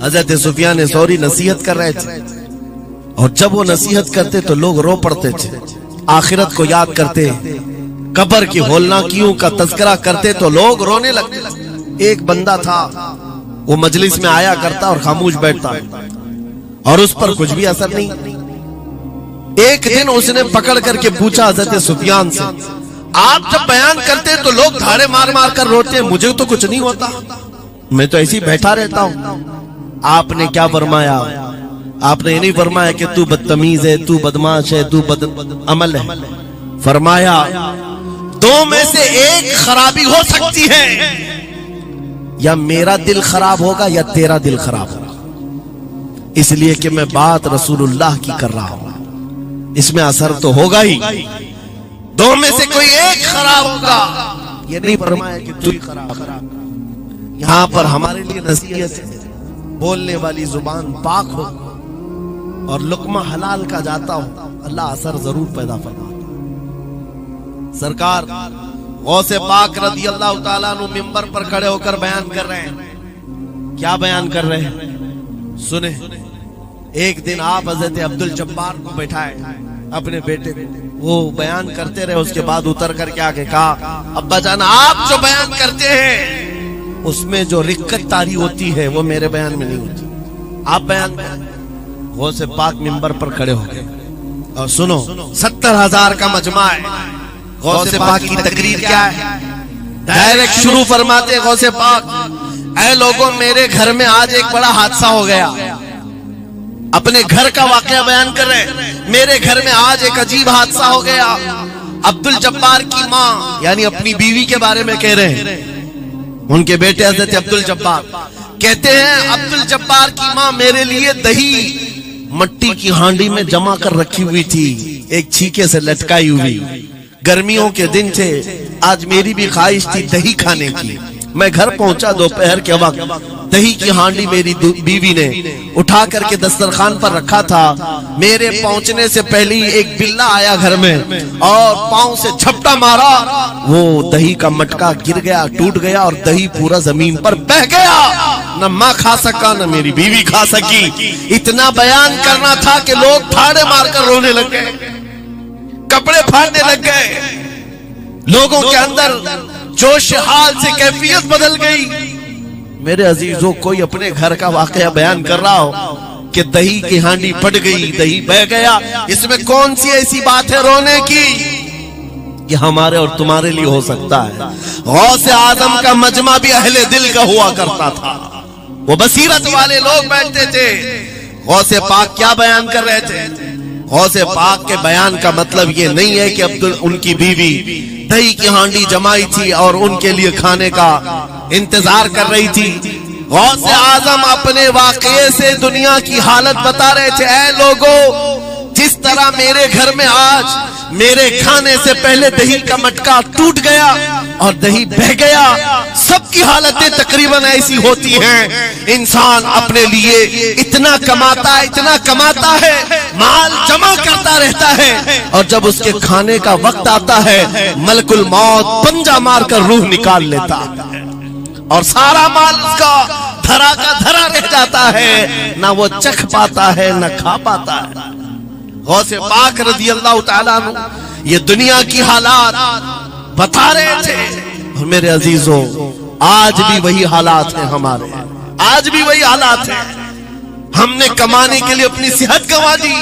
حضرت سفیان ثوری نصیحت کر رہے تھے، اور جب وہ نصیحت کرتے تو لوگ رو پڑتے تھے، آخرت کو یاد کرتے، قبر کی ہولناکیوں کا تذکرہ کرتے تو لوگ رونے لگتے. ایک بندہ تھا، وہ مجلس میں آیا کرتا اور خاموش بیٹھتا، اور اس پر کچھ بھی اثر نہیں. ایک دن اس نے پکڑ کر کے پوچھا حضرت سفیان سے، آپ جب بیان کرتے تو لوگ دھاڑے مار مار کر روتے ہیں، مجھے تو کچھ نہیں ہوتا، میں تو ایسے ہی بیٹھا رہتا ہوں. آپ نے کیا فرمایا؟ آپ نے یہ نہیں فرمایا کہ تو بدتمیز ہے، تو بدماش ہے، تو بد عمل ہے. فرمایا 2 میں سے ایک خرابی ہو سکتی ہے، یا میرا دل خراب ہوگا یا تیرا دل خراب ہوگا، اس لیے کہ میں بات رسول اللہ کی کر رہا ہوں، اس میں اثر تو ہوگا ہی. 2 میں سے کوئی ایک خراب ہوگا، یہ نہیں فرمایا کہ تو ہی خراب۔ یہاں پر ہمارے لیے نصیحت ہے، بولنے والی زبان پاک ہو اور لقمہ حلال کا جاتا ہو، اللہ اثر ضرور پیدا فرماتا۔ سرکار غوث پاک رضی اللہ تعالیٰ عنہ ممبر پر کھڑے ہو کر بیان کر رہے ہیں۔ کیا بیان کر رہے ہیں؟ سنیں۔ ایک دن آپ حضرت عبدالجبار کو بٹھائے اپنے بیٹے کو، وہ بیان کرتے رہے، اس کے بعد اتر کر کے آگے کہا ابا جان آپ جو بیان کرتے ہیں اس میں جو رکت تاری ہوتی ہے وہ میرے بیان میں نہیں ہوتی، آپ بیان کریں۔ غوث پاک ممبر پر کھڑے ہو گئے اور سنو 70,000 کا مجمع ہے۔ غوث پاک کی تقریر کیا ہے؟ ڈائریکٹ شروع فرماتے غوث پاک، اے لوگوں میرے گھر میں آج ایک بڑا حادثہ ہو گیا۔ اپنے گھر کا واقعہ بیان کر رہے، میرے گھر میں آج ایک عجیب حادثہ ہو گیا۔ عبدالجبار کی ماں یعنی اپنی بیوی کے بارے میں کہہ رہے ہیں، ان کے بیٹے حضرت عبدالجبار کہتے ہیں عبدالجبار کی ماں میرے لیے دہی مٹی کی ہانڈی میں جمع کر رکھی ہوئی تھی، ایک چھیکے سے لٹکائی ہوئی۔ گرمیوں کے دن تھے، آج میری بھی خواہش تھی دہی کھانے کی۔ میں گھر پہنچا دوپہر کے وقت، دہی کی ہانڈی میری بیوی نے اٹھا کر کے دسترخوان پر رکھا تھا۔ میرے پہنچنے سے پہلے ایک بلہ آیا گھر میں اور پاؤں سے جھپٹا مارا، وہ دہی کا مٹکا گر گیا، ٹوٹ گیا اور دہی پورا زمین پر بہہ گیا۔ نہ ماں کھا سکا نہ میری بیوی کھا سکی۔ اتنا بیان کرنا تھا کہ لوگ ٹھاڑے مار کر رونے لگ گئے، کپڑے پھاڑنے لگ گئے، لوگوں کے اندر جوش حال سے کیفیت بدل گئی۔ میرے عزیزوں کوئی اپنے گھر کا واقعہ بیان کر رہا ہو کہ دہی کی ہانڈی پھٹ گئی، دہی بہہ گیا، اس میں کون سی ایسی بات ہے رونے کی؟ یہ ہمارے اور تمہارے لیے ہو سکتا ہے۔ غوث اعظم کا مجمع بھی اہل دل کا ہوا کرتا تھا، وہ بصیرت والے لوگ بیٹھتے تھے۔ غوث پاک کیا بیان کر رہے تھے؟ غوث پاک کے بیان کا مطلب یہ نہیں ہے کہ ان کی بیوی دہی کی ہانڈی جمائی تھی اور ان کے لیے کھانے کا انتظار کر رہی تھی۔ غوث اعظم اپنے واقعے سے دنیا کی حالت بتا رہے تھے، اے لوگوں جس طرح میرے گھر میں آج میرے کھانے سے پہلے دہی کا مٹکا ٹوٹ گیا اور دہی بہہ گیا، سب کی حالتیں تقریباً ایسی ہوتی ہیں۔ انسان اپنے لیے اتنا کماتا ہے، مال جمع کرتا رہتا ہے، اور جب اس کے کھانے کا وقت آتا ہے ملک الموت پنجہ مار کر روح نکال لیتا ہے اور سارا مال اس کا دھرا کا دھرا رہ جاتا ہے، نہ وہ چکھ پاتا ہے نہ کھا پاتا ہے۔ غوث پاک رضی اللہ تعالیٰ عنہ یہ دنیا کی حالات بتا رہے تھے، اور میرے عزیزوں آج بھی وہی حالات ہیں ہمارے، آج بھی وہی حالات ہیں۔ ہم نے کمانے کے لیے اپنی صحت گنوا دی،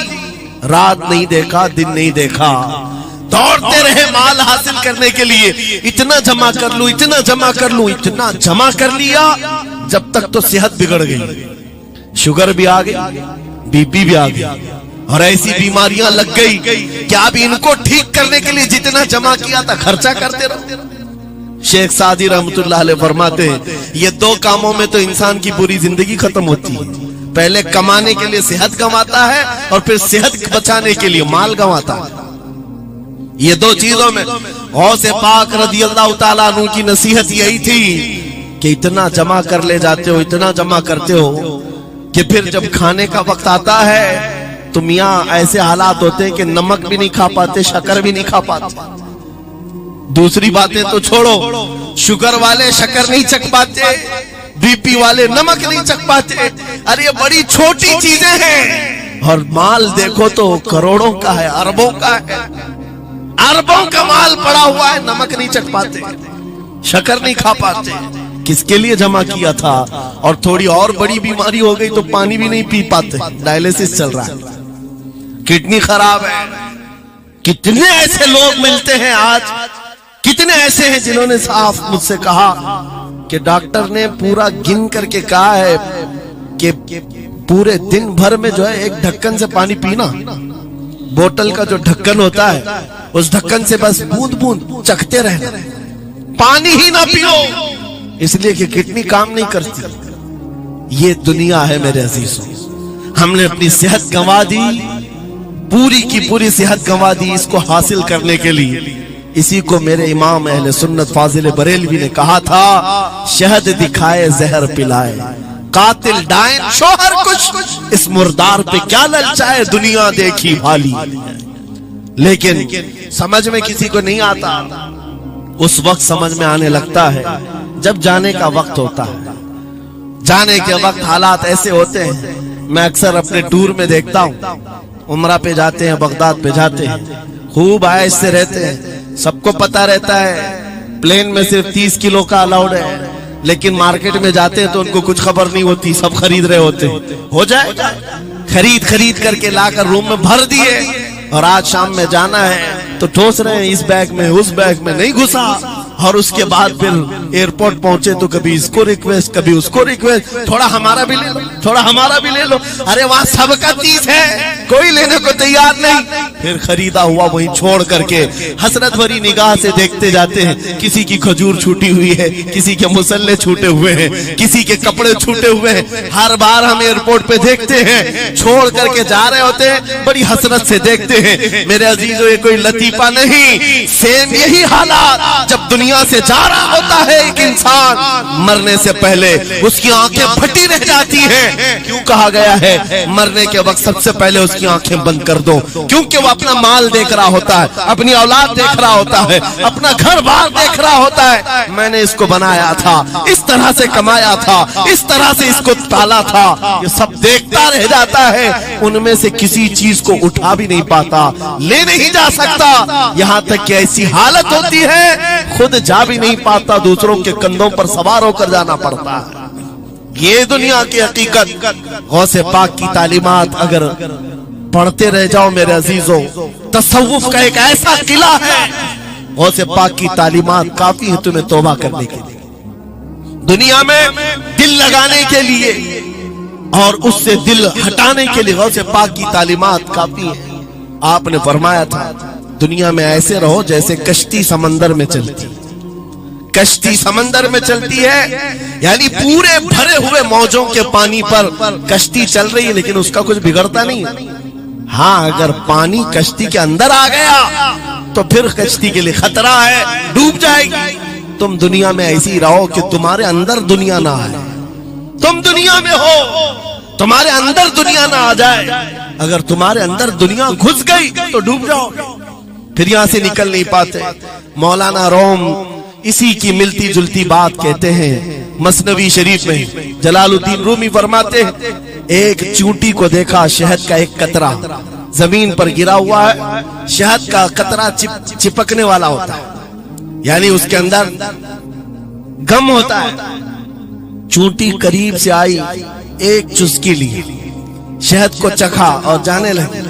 رات نہیں دیکھا دن نہیں دیکھا، دوڑتے رہے مال حاصل کرنے کے لیے، اتنا جمع کر لوں اتنا جمع کر لوں، اتنا جمع کر لیا جب تک تو صحت بگڑ گئی، شوگر بھی آ گئی، بی پی بھی آ گئی، اور ایسی بیماریاں لگ گئی کہ اب ان کو ٹھیک کرنے کے لیے جتنا جمع کیا تھا خرچہ کرتے رہو۔ شیخ سعدی رحمت اللہ علیہ فرماتے ہیں یہ دو کاموں میں تو انسان کی پوری زندگی ختم ہوتی ہے، پہلے کمانے کے لیے صحت گنواتا ہے اور پھر صحت بچانے کے لیے مال گنواتا ہے۔ یہ دو چیزوں میں غوث پاک رضی اللہ تعالیٰ عنہ کی نصیحت یہی تھی کہ اتنا جمع کر لے جاتے ہو، اتنا جمع کرتے ہو کہ پھر جب کھانے کا وقت آتا ہے تو میاں ایسے حالات ہوتے ہیں کہ نمک بھی نہیں کھا پاتے، شکر بھی نہیں کھا پاتے۔ دوسری باتیں تو چھوڑو، شوگر والے شکر نہیں چکھ پاتے، بی پی والے نمک نہیں چکھ پاتے، ارے یہ بڑی چھوٹی چیزیں ہیں، اور مال دیکھو تو کروڑوں کا ہے، اربوں کا ہے، اربوں کا مال پڑا ہوا ہے، نمک نہیں چکھ پاتے، شکر نہیں کھا پاتے۔ کس کے لیے جمع کیا تھا؟ اور تھوڑی اور بڑی بیماری ہو گئی تو پانی بھی نہیں پی پاتے، ڈائلیسس چل رہا ہے، کڈنی خراب ہے۔ کتنے ایسے لوگ ملتے ہیں آج، کتنے ایسے ہیں جنہوں نے صاف مجھ سے کہا کہ ڈاکٹر نے پورا گن کر کے کہا ہے کہ پورے دن بھر میں جو ہے ایک ڈھکن سے پانی پینا، بوتل کا جو ڈھکن ہوتا ہے اس ڈھکن سے بس بوند بوند چکھتے رہنا، پانی ہی نہ پیو، اس لیے کہ کڈنی کام نہیں کرتی۔ یہ دنیا ہے میرے عزیزوں، ہم نے اپنی صحت گنوا دی، پوری کی پوری صحت گنوا دی اس کو حاصل کرنے کے لیے۔ اسی کو میرے امام اہل سنت فاضل بریلوی نے کہا تھا، شہد دکھائے زہر پلائے، قاتل ڈائن شوہر کچھ، اس مردار پہ کیا للچائے، دنیا دیکھی بھالی۔ لیکن سمجھ میں کسی کو نہیں آتا، اس وقت سمجھ میں آنے لگتا ہے جب جانے کا وقت ہوتا ہے۔ جانے کے وقت حالات ایسے ہوتے ہیں، میں اکثر اپنے ٹور میں دیکھتا ہوں، عمرہ پہ جاتے ہیں، بغداد پہ جاتے ہیں، خوب عائش سے رہتے ہیں، سب کو پتا رہتا ہے پلین میں صرف 30 کلو کا الاؤڈ ہے، لیکن مارکیٹ میں جاتے ہیں تو ان کو کچھ خبر نہیں ہوتی، سب خرید رہے ہوتے ہیں، ہو جائے خرید کر کے لا کر روم میں بھر دیے، اور آج شام میں جانا ہے تو ٹھوس رہے ہیں اس بیگ میں اس بیگ میں نہیں گھسا، اور اس کے بعد پھر ایئرپورٹ پہنچے تو کبھی اس کو ریکویسٹ کبھی اس کو ریکویسٹ، تھوڑا ہمارا بھی لے لو تھوڑا ہمارا بھی لے لو، ارے وہاں سب کا 30 ہے، کوئی لینے کو تیار نہیں، پھر خریدا ہوا وہیں چھوڑ کر کے حسرت بھری نگاہ سے دیکھتے جاتے ہیں، کسی کی کھجور چھوٹی ہوئی ہے، کسی کے مسلے چھوٹے ہوئے ہیں، کسی کے کپڑے چھوٹے ہوئے ہیں، ہر بار ہم ایئرپورٹ پہ دیکھتے ہیں، چھوڑ کر کے جا رہے ہوتے ہیں، بڑی حسرت سے دیکھتے ہیں۔ میرے عزیزو یہ کوئی لطیفہ نہیں، سیم یہی حالات جب دنیا سے جا رہا ہوتا ہے ایک انسان، مرنے سے پہلے اس کی آنکھیں پھٹی رہ جاتی ہیں۔ کیوں کہا گیا ہے مرنے کے وقت سب سے پہلے اس کی آنکھیں بند کر دو؟ کیونکہ وہ اپنا مال دیکھ رہا ہوتا ہے، اپنی اولاد دیکھ رہا ہوتا ہے، اپنا گھر بار دیکھ رہا ہوتا ہے، میں نے اس کو بنایا تھا، اس طرح سے کمایا تھا، اس طرح سے اس کو پالا تھا، یہ سب دیکھتا رہ جاتا ہے، ان میں سے کسی چیز کو اٹھا بھی نہیں پاتا، لے نہیں جا سکتا، یہاں تک کہ ایسی حالت ہوتی ہے خود جا بھی نہیں پاتا، دوسروں کے کندھوں پر سوار ہو کر جانا پڑتا ہے۔ یہ دنیا کی حقیقت، غوث پاک کی تعلیمات اگر پڑھتے رہ جاؤ میرے عزیزو، تصوف کا ایک ایسا قلعہ ہے، غوث پاک کی تعلیمات کافی ہے تمہیں توبہ کرنے کے لیے، دنیا میں دل لگانے کے لیے اور اس سے دل ہٹانے کے لیے غوث پاک کی تعلیمات کافی ہے۔ آپ نے فرمایا تھا دنیا میں ایسے رہو جیسے کشتی سمندر میں چلتی، کشتی سمندر میں چلتی ہے، یعنی پورے بھرے ہوئے موجوں کے پانی پر کشتی چل رہی ہے لیکن اس کا کچھ بگڑتا نہیں ہے۔ ہاں اگر پانی کشتی کے اندر آ گیا تو پھر کشتی کے لیے خطرہ ہے، ڈوب جائے گی۔ تم دنیا میں ایسی رہو کہ تمہارے اندر دنیا نہ آئے، تم دنیا میں ہو تمہارے اندر دنیا نہ آ جائے، اگر تمہارے اندر دنیا گھس گئی تو ڈوب جاؤ، پھر یہاں سے نکل نہیں پاتے۔ مولانا روم اسی کی ملتی جلتی بات کہتے ہیں مثنوی شریف میں، جلال الدین رومی فرماتے ہیں ایک چونٹی کو دیکھا، شہد کا ایک قطرہ زمین پر گرا ہوا ہے، شہد کا قطرہ چپکنے والا ہوتا ہے، یعنی اس کے اندر گم ہوتا ہے۔ چونٹی قریب سے آئی، ایک چسکی لی، شہد کو چکھا اور جانے لگی،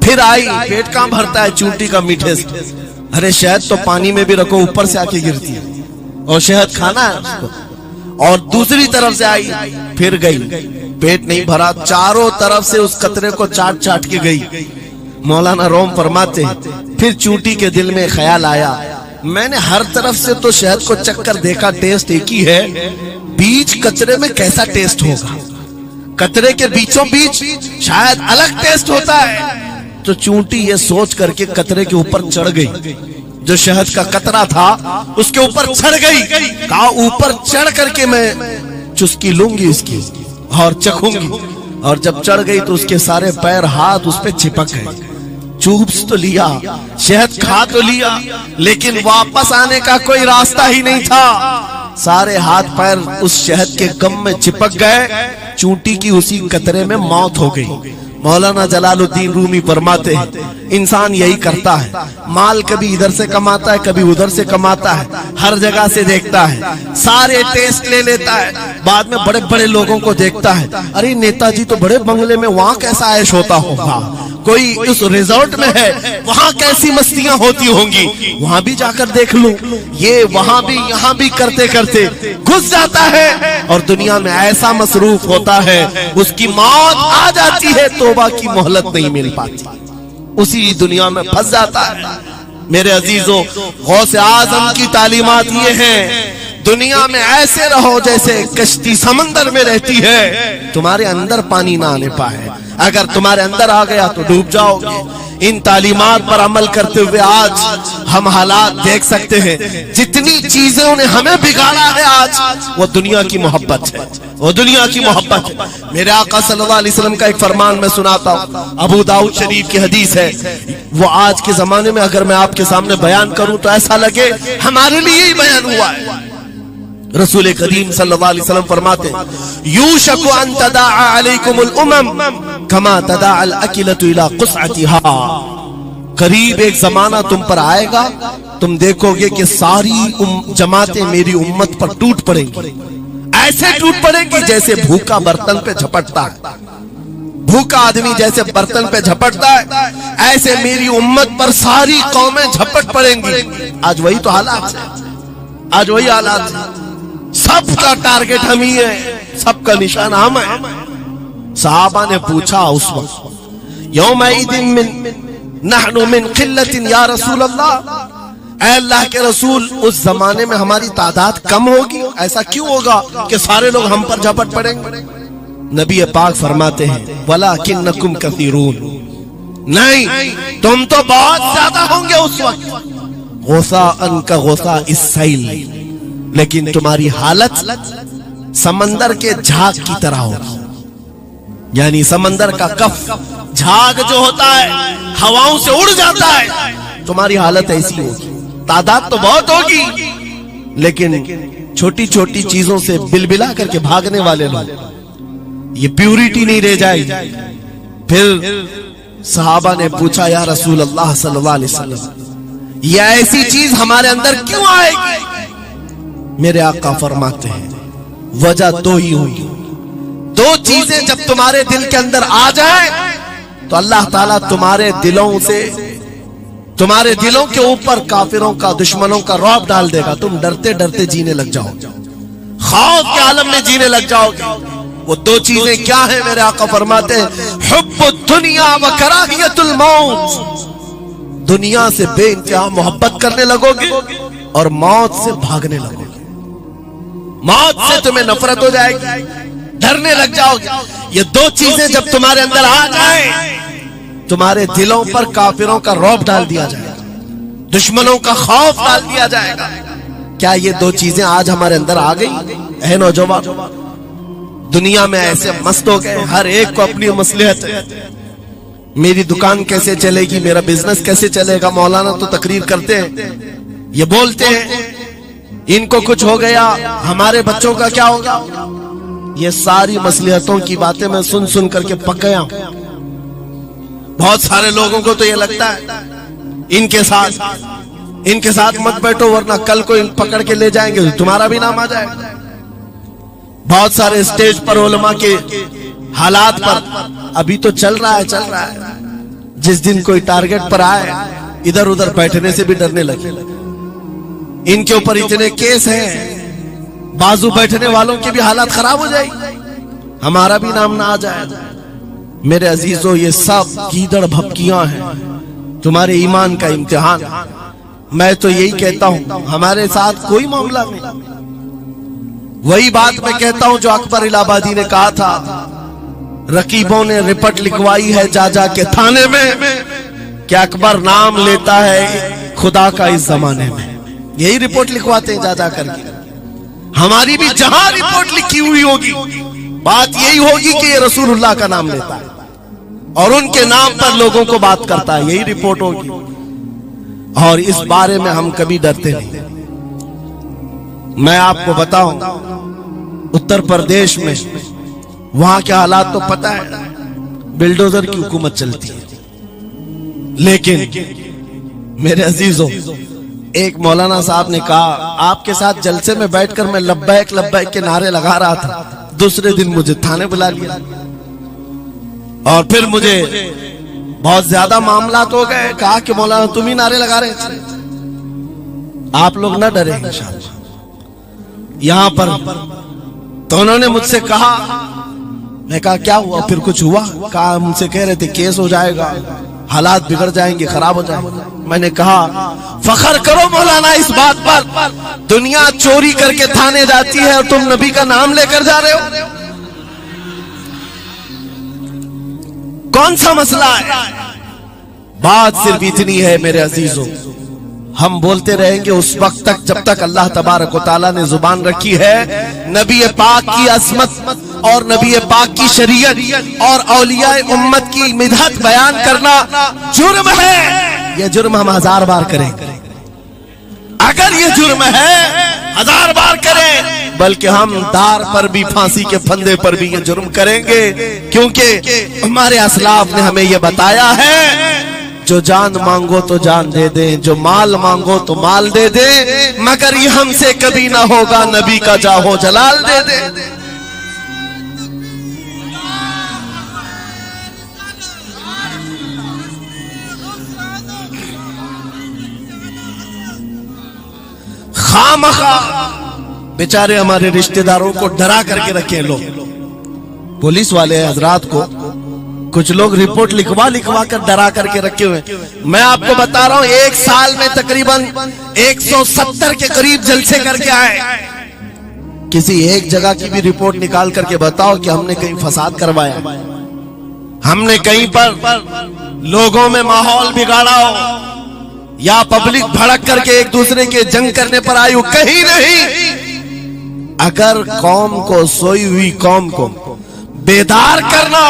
پھر آئی، پیٹ کہاں بھرتا ہے چونٹی کا میٹھے سے، ارے شہد تو پانی میں بھی رکھو اوپر سے آ کے گرتی ہے اور شہد کھانا ہے اس کو، اور دوسری طرف سے آئی، پھر گئی، پیٹ نہیں بھرا، چاروں طرف سے اس قطرے کو چاٹ چاٹ کے گئی۔ مولانا روم فرماتے ہیں پھر چونٹی کے دل میں خیال آیا، میں نے ہر طرف سے تو شہد کو چکھ کر دیکھا، ٹیسٹ ایک ہی ہے، بیچ قطرے میں کیسا ٹیسٹ ہوگا، قطرے کے بیچوں بیچ شاید الگ ٹیسٹ ہوتا ہے۔ تو چونٹی یہ سوچ کر کے قطرے کے اوپر چڑھ گئی، جو شہد کا قطرہ تھا اس کے اوپر چڑھ گئی، کہا اوپر چڑھ کر کے میں چسکی لوں گی اس کی اور چکھوں گی، اور جب چڑھ گئی تو اس کے سارے پیر ہاتھ اس پہ چپک گئے، چوبس تو لیا، شہد کھا تو لیا، لیکن واپس آنے کا کوئی راستہ ہی نہیں تھا، سارے ہاتھ پیر اس شہد کے گم میں چپک گئے، چونٹی کی اسی قطرے میں موت ہو گئی۔ مولانا جلال الدین رومی فرماتے ہیں انسان یہی کرتا ہے، مال کبھی ادھر سے کماتا ہے کبھی ادھر سے کماتا ہے، ہر جگہ سے دیکھتا ہے، سارے ٹیسٹ لے لیتا ہے، بعد میں بڑے بڑے لوگوں کو دیکھتا ہے، ارے نیتا جی تو بڑے بنگلے میں، وہاں کیسا عیش ہوتا ہوگا، کوئی اس ریزورٹ میں ہے وہاں کیسی مستیاں ہوتی ہوں گی، وہاں بھی جا کر دیکھ لوں، یہ وہاں بھی یہاں بھی کرتے کرتے گھس جاتا ہے اور دنیا میں ایسا مصروف ہوتا ہے اس کی موت آ جاتی ہے، توبہ کی مہلت نہیں مل پاتی، اسی دنیا میں پھنس جاتا ہے۔ میرے عزیزو غوث اعظم کی تعلیمات یہ ہیں دنیا میں ایسے رہو جیسے کشتی سمندر میں رہتی ہے، تمہارے اندر پانی نہ آنے پائے، اگر تمہارے اندر آ گیا تو ڈوب جاؤ گے۔ ان تعلیمات پر عمل کرتے ہوئے آج ہم حالات دیکھ سکتے ہیں، جتنی چیزوں نے ہمیں بگاڑا ہے آج وہ دنیا کی محبت ہے، وہ دنیا کی محبت ہے۔ میرے آقا صلی اللہ علیہ وسلم کا ایک فرمان میں سناتا ہوں، ابو داؤد شریف کی حدیث ہے، وہ آج کے زمانے میں اگر میں آپ کے سامنے بیان کروں تو ایسا لگے ہمارے لیے ہی بیان ہوا ہے۔ رسول کریم صلی اللہ علیہ وسلم فرماتے ہیں، یوشک ان تداعى علیکم الامم کما تداعى الاکلۃ الی قصعتها، قریب ایک زمانہ تم پر آئے گا، تم دیکھو گے کہ ساری جماعتیں میری امت پر ٹوٹ پڑیں گی، ایسے ٹوٹ پڑیں گی جیسے بھوکا برتن پہ جھپٹتا ہے، بھوکا آدمی جیسے برتن پہ جھپٹتا ہے، ایسے میری امت پر ساری قومیں جھپٹ پڑیں گی۔ آج وہی تو حالات ہے، آج وہی حالات ہے، سب کا ٹارگٹ ہم ہی ہے، سب کا نشان ہم ہے۔ صحابہ نے پوچھا اس وقت، یومئذ نحن من قلت یا رسول اللہ، اے اللہ کے رسول اس زمانے میں ہماری تعداد کم ہوگی، ایسا کیوں ہوگا کہ سارے لوگ ہم پر جھپٹ پڑیں گے؟ نبی پاک فرماتے ہیں وَلَكِنَّكُمْ كَثِيرُونَ، نہیں تم تو بہت زیادہ ہوں گے اس وقت، غثاءً كغثاء السیل، لیکن تمہاری حالت سمندر کے جھاگ کی طرح ہوگی، یعنی سمندر کا کف جھاگ جو ہوتا ہے ہواؤں سے اڑ جاتا ہے، تمہاری حالت ایسی ہوگی، تعداد تو بہت ہوگی لیکن چھوٹی چھوٹی چیزوں سے بلبلا کر کے بھاگنے والے لوگ، یہ پیوریٹی نہیں رہ جائے گی۔ پھر صحابہ نے پوچھا یا رسول اللہ صلی اللہ علیہ وسلم، یہ ایسی چیز ہمارے اندر کیوں آئے گی؟ میرے آقا فرماتے ہیں وجہ دو ہی ہوگی، دو چیزیں جب تمہارے دل کے اندر آ جائیں تو اللہ تعالیٰ تمہارے دلوں سے، تمہارے دلوں کے اوپر کافروں کا، دشمنوں کا رعب ڈال دے گا، تم ڈرتے ڈرتے جینے لگ جاؤ گے، خوف کے عالم میں جینے لگ جاؤ گے۔ وہ دو چیزیں کیا ہیں؟ میرے آقا فرماتے ہیں حب الدنیا و کراہیت الموت، دنیا سے بے انتہا محبت کرنے لگو گے اور موت سے بھاگنے لگو گے، موت سے تمہیں نفرت ہو جائے گی، ڈرنے لگ جاؤ گے۔ یہ دو چیزیں جب تمہارے اندر آ جائیں، تمہارے دلوں پر کافروں کا رعب ڈال دیا جائے گا، دشمنوں کا خوف ڈال دیا جائے گا۔ کیا یہ دو چیزیں آج ہمارے اندر آ گئی؟ اے نوجوان، دنیا میں ایسے مست ہو گئے، ہر ایک کو اپنی مصلحت ہے، میری دکان کیسے چلے گی، میرا بزنس کیسے چلے گا۔ مولانا تو تقریر کرتے ہیں، یہ بولتے ہیں ان کو کچھ ہو گیا ہمارے بچوں کا کیا ہوگا۔ یہ ساری مصلحتوں کی باتیں میں سن سن کر کے پک گیا ہوں۔ بہت سارے لوگوں کو تو یہ لگتا ہے ان کے ساتھ مت بیٹھو ورنہ کل کو ان پکڑ کے لے جائیں گے تو تمہارا بھی نام آ جائے گا۔ بہت سارے اسٹیج پر علماء کے حالات پر ابھی تو چل رہا ہے، جس دن کوئی ٹارگٹ پر آئے ادھر ادھر بیٹھنے سے بھی ڈرنے لگے۔ ان کے اوپر اتنے کیس ہیں، بازو بیٹھنے والوں کی بھی حالات خراب ہو جائے گی، ہمارا بھی نام نہ آ جائے۔ میرے عزیزو، یہ سب گیدڑ بھپکیاں ہیں، تمہارے ایمان کا امتحان۔ میں تو یہی کہتا ہوں ہمارے ساتھ کوئی معاملہ نہیں، وہی بات میں کہتا ہوں جو اکبر الہ آبادی نے کہا تھا، رقیبوں نے رپٹ لکھوائی ہے جا جا کے تھانے میں کہ اکبر نام لیتا ہے خدا کا اس زمانے میں، یہی رپورٹ لکھواتے ہیں جا جا کر کے۔ ہماری بھی جہاں رپورٹ لکھی ہوئی ہوگی بات یہی ہوگی کہ یہ رسول اللہ کا نام لیتا ہے اور ان کے نام پر لوگوں کو بات کرتا ہے، یہی رپورٹ ہوگی۔ اور اس بارے میں ہم کبھی ڈرتے نہیں۔ میں آپ کو بتاؤں اتر پردیش میں وہاں کے حالات تو پتہ ہے، بلڈوزر کی حکومت چلتی ہے، لیکن میرے عزیزوں ایک مولانا صاحب نے کہا آپ کے ساتھ جلسے میں بیٹھ کر میں لبیک لبیک کے نعرے لگا رہا تھا، دوسرے دن مجھے تھانے بلا لیا اور پھر مجھے بہت زیادہ معاملات ہو گئے، کہا کہ مولانا تم ہی نعرے لگا رہے تھے۔ آپ لوگ نہ ڈریں انشاءاللہ۔ یہاں پر تو انہوں نے مجھ سے کہا، میں کہا کیا ہوا؟ پھر کچھ ہوا؟ کہا مجھ سے کہہ رہے تھے کیس ہو جائے گا، حالات بگڑ جائیں گے، خراب ہو جائیں گے۔ میں نے کہا فخر کرو مولانا اس بات پر، دنیا چوری کر کے تھانے جاتی ہے اور تم نبی کا نام لے کر جا رہے ہو، کون سا مسئلہ ہے؟ بات صرف اتنی ہے میرے عزیزوں، ہم بولتے رہیں گے اس وقت تک جب تک اللہ تبارک و تعالیٰ نے زبان رکھی ہے۔ نبی پاک کی عظمت اور نبی پاک کی شریعت اور اولیاء امت کی مدحت بیان کرنا جرم ہے، یہ جرم ہم 1000 بار کریں، اگر یہ جرم ہے 1000 بار کریں، بلکہ ہم دار پر بھی، پھانسی کے پھندے پر بھی یہ جرم کریں گے، کیونکہ ہمارے اسلاف نے ہمیں یہ بتایا ہے جو جان مانگو تو جان دے دیں، جو مال مانگو تو مال دے دیں، مگر یہ ہم سے کبھی نہ ہوگا نبی کا جاہو جلال دے دیں۔ خامخواہ بیچارے ہمارے رشتہ داروں کو ڈرا کر کے رکھے لوگ، پولیس والے حضرات کو کچھ لوگ رپورٹ لکھوا کر ڈرا کر کے رکھے ہوئے۔ میں آپ کو بتا رہا ہوں 1 سال میں تقریباً 170 کے قریب جلسے کر کے آئے، کسی ایک جگہ کی بھی رپورٹ نکال کر کے بتاؤ کہ ہم نے کہیں فساد کروایا، ہم نے کہیں پر لوگوں میں ماحول بگاڑا ہو یا پبلک بھڑک کر کے ایک دوسرے کے جنگ کرنے پر آئی ہو، کہیں نہیں۔ اگر قوم کو، سوئی ہوئی قوم کو بیدار کرنا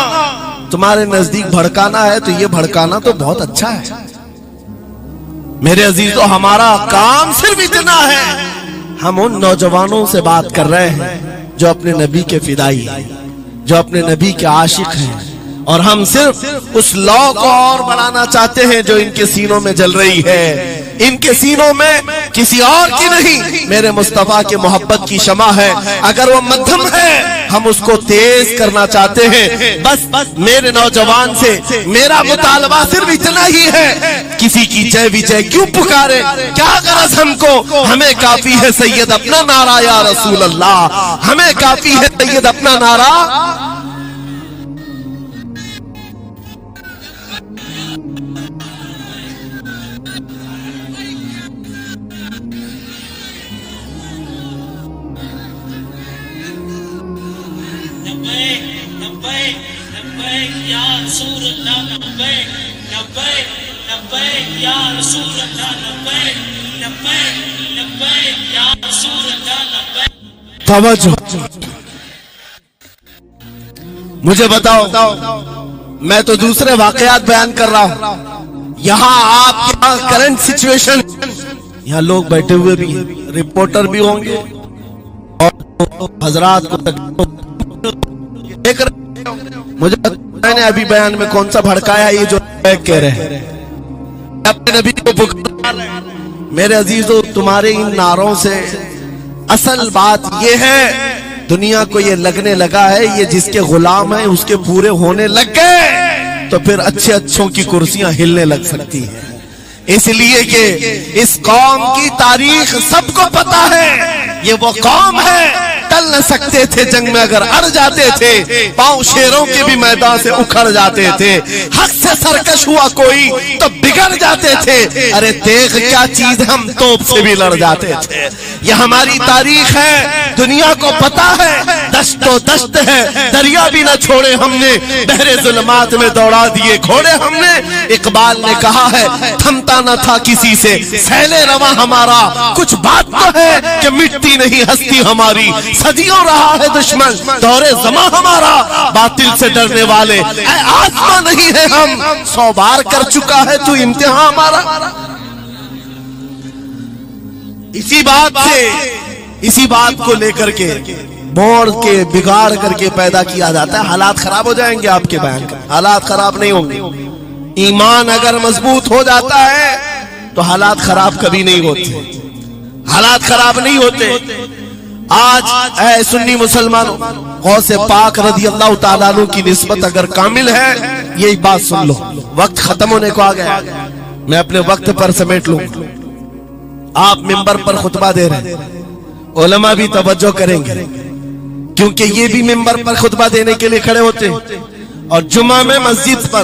تمہارے نزدیک بھڑکانا ہے تو یہ بھڑکانا تو بہت اچھا ہے میرے عزیزو۔ ہمارا کام صرف اتنا ہے، ہم ان نوجوانوں سے بات کر رہے ہیں جو اپنے نبی کے فدائی ہیں، جو اپنے نبی کے عاشق ہیں، اور ہم صرف اس لو کو اور بڑھانا چاہتے ہیں جو ان کے سینوں میں جل رہی ہے، ان کے سینوں میں کسی اور کی نہیں، میرے مصطفیٰ کے محبت کی شمع ہے، اگر وہ مدھم ہے ہم اس کو تیز کرنا چاہتے ہیں۔ بس میرے نوجوان سے میرا مطالبہ صرف اتنا ہی ہے، کسی کی جے وجے کیوں پکارے، کیا غرض ہم کو، ہمیں کافی ہے سید اپنا نعرہ یا رسول اللہ، ہمیں کافی ہے سید اپنا نعرہ۔ توجہ، مجھے بتاؤ، میں تو دوسرے واقعات بیان کر رہا ہوں، یہاں آپ کے کرنٹ سچویشن، یہاں لوگ بیٹھے ہوئے بھی ہیں، رپورٹر بھی ہوں گے اور حضرات کو دیکھ رہے، مجھے میں نے ابھی بیان میں کون سا بھڑکایا، یہ جو کہہ رہے ہیں اپنے نبی کو پکار رہے ہیں۔ میرے عزیزو، تمہارے ان نعروں سے اصل بات یہ ہے، دنیا کو یہ لگنے لگا ہے یہ جس کے غلام ہیں اس کے پورے ہونے لگ گئے تو پھر اچھے اچھوں کی کرسیاں ہلنے لگ سکتی ہیں، اس لیے کہ اس قوم کی تاریخ سب کو پتا ہے، یہ وہ قوم ہے ٹل نہ سکتے تھے جنگ میں، اگر اڑ جاتے تھے پاؤں شیروں کے بھی میدان سے اکھڑ جاتے تھے، حق سے سرکش ہوا کوئی تو بگڑ جاتے تھے، ارے دیکھ کیا چیز، ہم توپ سے بھی لڑ جاتے تھے۔ یہ ہماری تاریخ ہے، دنیا کو پتا ہے، دشت و دشت ہے، دریا بھی نہ چھوڑے ہم نے، بحر ظلمات میں دوڑا دیے گھوڑے ہم نے۔ اقبال نے کہا ہے تھمتا نہ تھا کسی سے سیل رواں ہمارا، کچھ بات تو ہے کہ مٹتی نہیں ہستی ہماری، صدیوں رہا ہے دشمن دور زماں ہمارا، باطل سے ڈرنے والے اے آزما نہیں ہے ہم، 100 بار کر چکا ہے تو امتحان ہمارا۔ اسی بات کو لے کر کے موڑ کے بگاڑ کر کے پیدا کیا جاتا ہے۔ حالات خراب ہو جائیں گے، آپ کے بیان کا حالات خراب نہیں ہوں گے۔ ایمان اگر مضبوط ہو جاتا ہے تو حالات خراب کبھی نہیں ہوتے، حالات خراب نہیں ہوتے۔ آج اے سنی مسلمانوں، غوث پاک رضی اللہ تعالیٰ عنہ کی نسبت اگر کامل ہے، یہی بات سن لو، وقت ختم ہونے کو آ گیا، میں اپنے وقت پر سمیٹ لوں۔ آپ منبر پر خطبہ دے رہے ہیں، علماء بھی توجہ کریں گے کیونکہ یہ بھی منبر پر خطبہ دینے کے لیے کھڑے ہوتے ہیں، اور جمعہ میں مسجد پر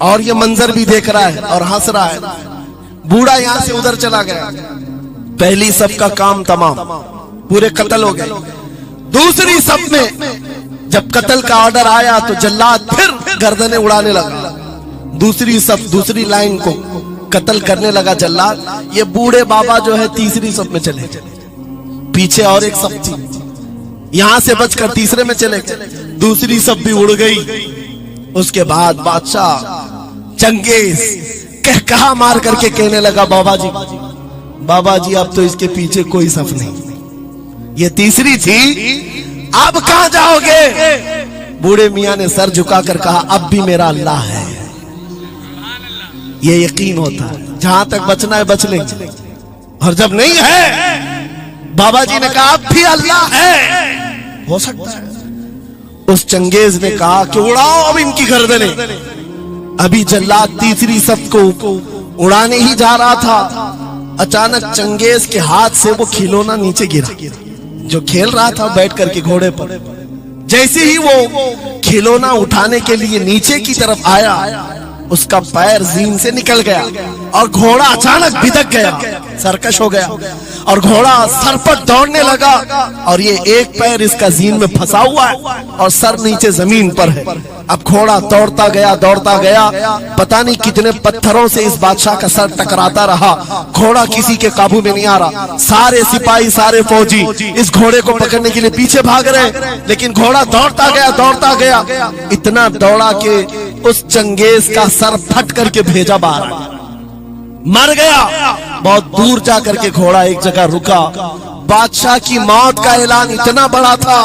اور یہ منظر بھی دیکھ رہا ہے اور ہنس رہا ہے. بوڑھا یہاں سے ادھر چلا گیا. پہلی صف کا کام تمام, پورے قتل ہو گئے. دوسری صف میں جب قتل کا آرڈر آیا تو جلاد پھر گردنیں اڑانے لگا. دوسری صف, دوسری لائن کو قتل کرنے لگا جلاد. یہ بوڑھے بابا جو ہے تیسری صف میں چلے. پیچھے اور ایک صف تھی, یہاں سے بچ کر تیسرے میں چلے گئے. دوسری صف بھی اڑ گئی. اس کے بعد بادشاہ چنگیز کہا مار کر کے کہنے لگا, بابا جی اب تو اس کے پیچھے کوئی صف نہیں, یہ تیسری تھی, اب کہاں جاؤ گے؟ بوڑھے میاں نے سر جھکا کر کہا, اب بھی میرا اللہ ہے. یہ یقین ہوتا ہے جہاں تک بچنا ہے بچ لیں گے, اور جب نہیں ہے, بابا جی نے کہا اب بھی اللہ ہے, ہو سکتا ہے. اس چنگیز نے کہا کہ اڑاؤ اب ان کی گردنیں. ابھی جلاد تیسری صف کو اڑانے ہی جا رہا تھا, اچانک چنگیز کے ہاتھ سے وہ کھلونا نیچے گرا جو کھیل رہا تھا بیٹھ کر کے گھوڑے پر. جیسے ہی وہ کھلونا اٹھانے کے لیے نیچے کی طرف آیا, اس کا پیر زین سے نکل گیا اور گھوڑا اچانک بھدک گیا, سرکش ہو گیا, اور گھوڑا سر پر دوڑنے لگا. اور یہ ایک پیر اس کا زین میں پھنسا ہوا ہے اور سر نیچے زمین پر ہے. اب گھوڑا دوڑتا گیا, پتہ نہیں کتنے پتھروں سے اس بادشاہ کا سر ٹکراتا رہا. گھوڑا کسی کے قابو میں نہیں آ رہا. سارے سپاہی, سارے فوجی اس گھوڑے کو پکڑنے کے لیے پیچھے بھاگ رہے, لیکن گھوڑا دوڑتا گیا. اتنا دوڑا کہ اس چنگیز کا سر پھٹ کر کے بھیجا باہر, مر گیا. بہت دور جا کر کے گھوڑا ایک جگہ رکا. بادشاہ کی موت کا اعلان اتنا بڑا تھا,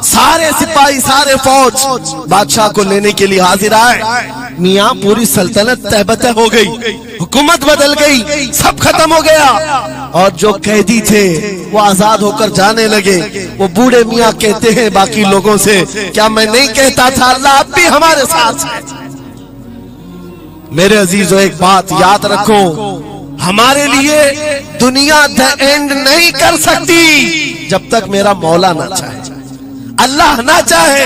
سارے سپاہی, سارے فوج بادشاہ کو لینے کے لیے حاضر آئے. میاں پوری سلطنت تہبتہ ہو گئی, حکومت بدل گئی, سب ختم ہو گیا. اور جو قیدی تھے وہ آزاد ہو کر جانے لگے. وہ بوڑھے میاں کہتے ہیں باقی لوگوں سے, کیا میں نہیں کہتا تھا اللہ اب بھی ہمارے ساتھ ہے؟ میرے عزیزو, ایک بات یاد رکھو, ہمارے لیے دنیا دا اینڈ نہیں کر سکتی جب تک میرا مولا نہ چاہے, اللہ نہ چاہے.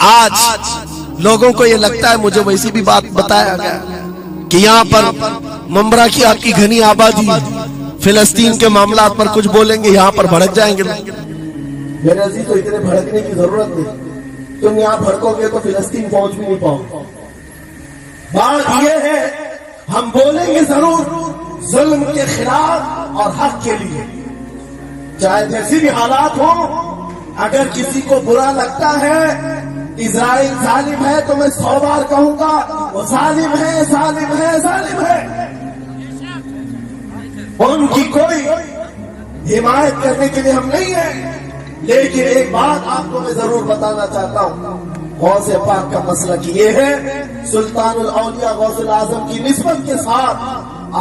آج لوگوں کو یہ لگتا ہے, مجھے ویسی بھی بات بتایا گیا کہ یہاں پر ممبرا کی آپ کی گھنی آبادی, فلسطین کے معاملات پر کچھ بولیں گے یہاں پر بھڑک جائیں گے. میرے عزیز, تو اتنے بھڑکنے کی ضرورت نہیں. تم یہاں بھڑکو گے تو فلسطین پہنچ بھی نہیں پاؤ. بات یہ ہے, ہم بولیں گے ضرور ظلم کے خلاف اور حق کے لیے, چاہے جیسی بھی حالات ہوں. اگر کسی کو برا لگتا ہے اسرائیل ظالم ہے تو میں 100 بار کہوں گا وہ ظالم ہے, ظالم ہے, ظالم ہے. ان کی کوئی حمایت کرنے کے لیے ہم نہیں ہیں, لیکن ایک بات آپ کو میں ضرور بتانا چاہتا ہوں. غوث پاک کا مسلک یہ ہے, سلطان الاولیاء غوث الاعظم کی نسبت کے ساتھ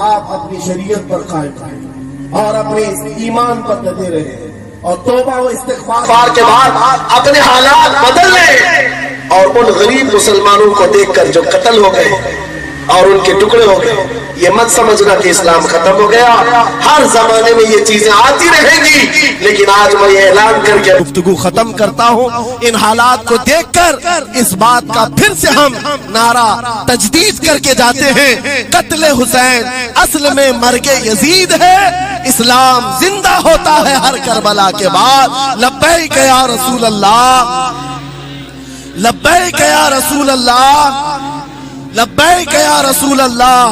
آپ اپنی شریعت پر قائم رہیں اور اپنے ایمان پر ڈٹے رہیں, اور توبہ و استغفار کے بعد اپنے حالات بدل لیں. اور ان غریب مسلمانوں کو دیکھ کر جو قتل ہو گئے اور ان کے ٹکڑے ہو گئے, یہ مت سمجھنا کہ اسلام ختم ہو گیا. ہر زمانے میں یہ چیزیں آتی رہیں گی, لیکن آج میں یہ اعلان کر کے گفتگو ختم کرتا ہوں. ان حالات کو دیکھ کر اس بات کا پھر سے ہم نعرہ تجدید کر کے جاتے ہیں, قتل حسین اصل میں مرگ یزید ہے, اسلام زندہ ہوتا ہے ہر کربلا کے بعد. لبیک یا رسول اللہ, لبیک یا رسول اللہ, لبیک یا رسول اللہ.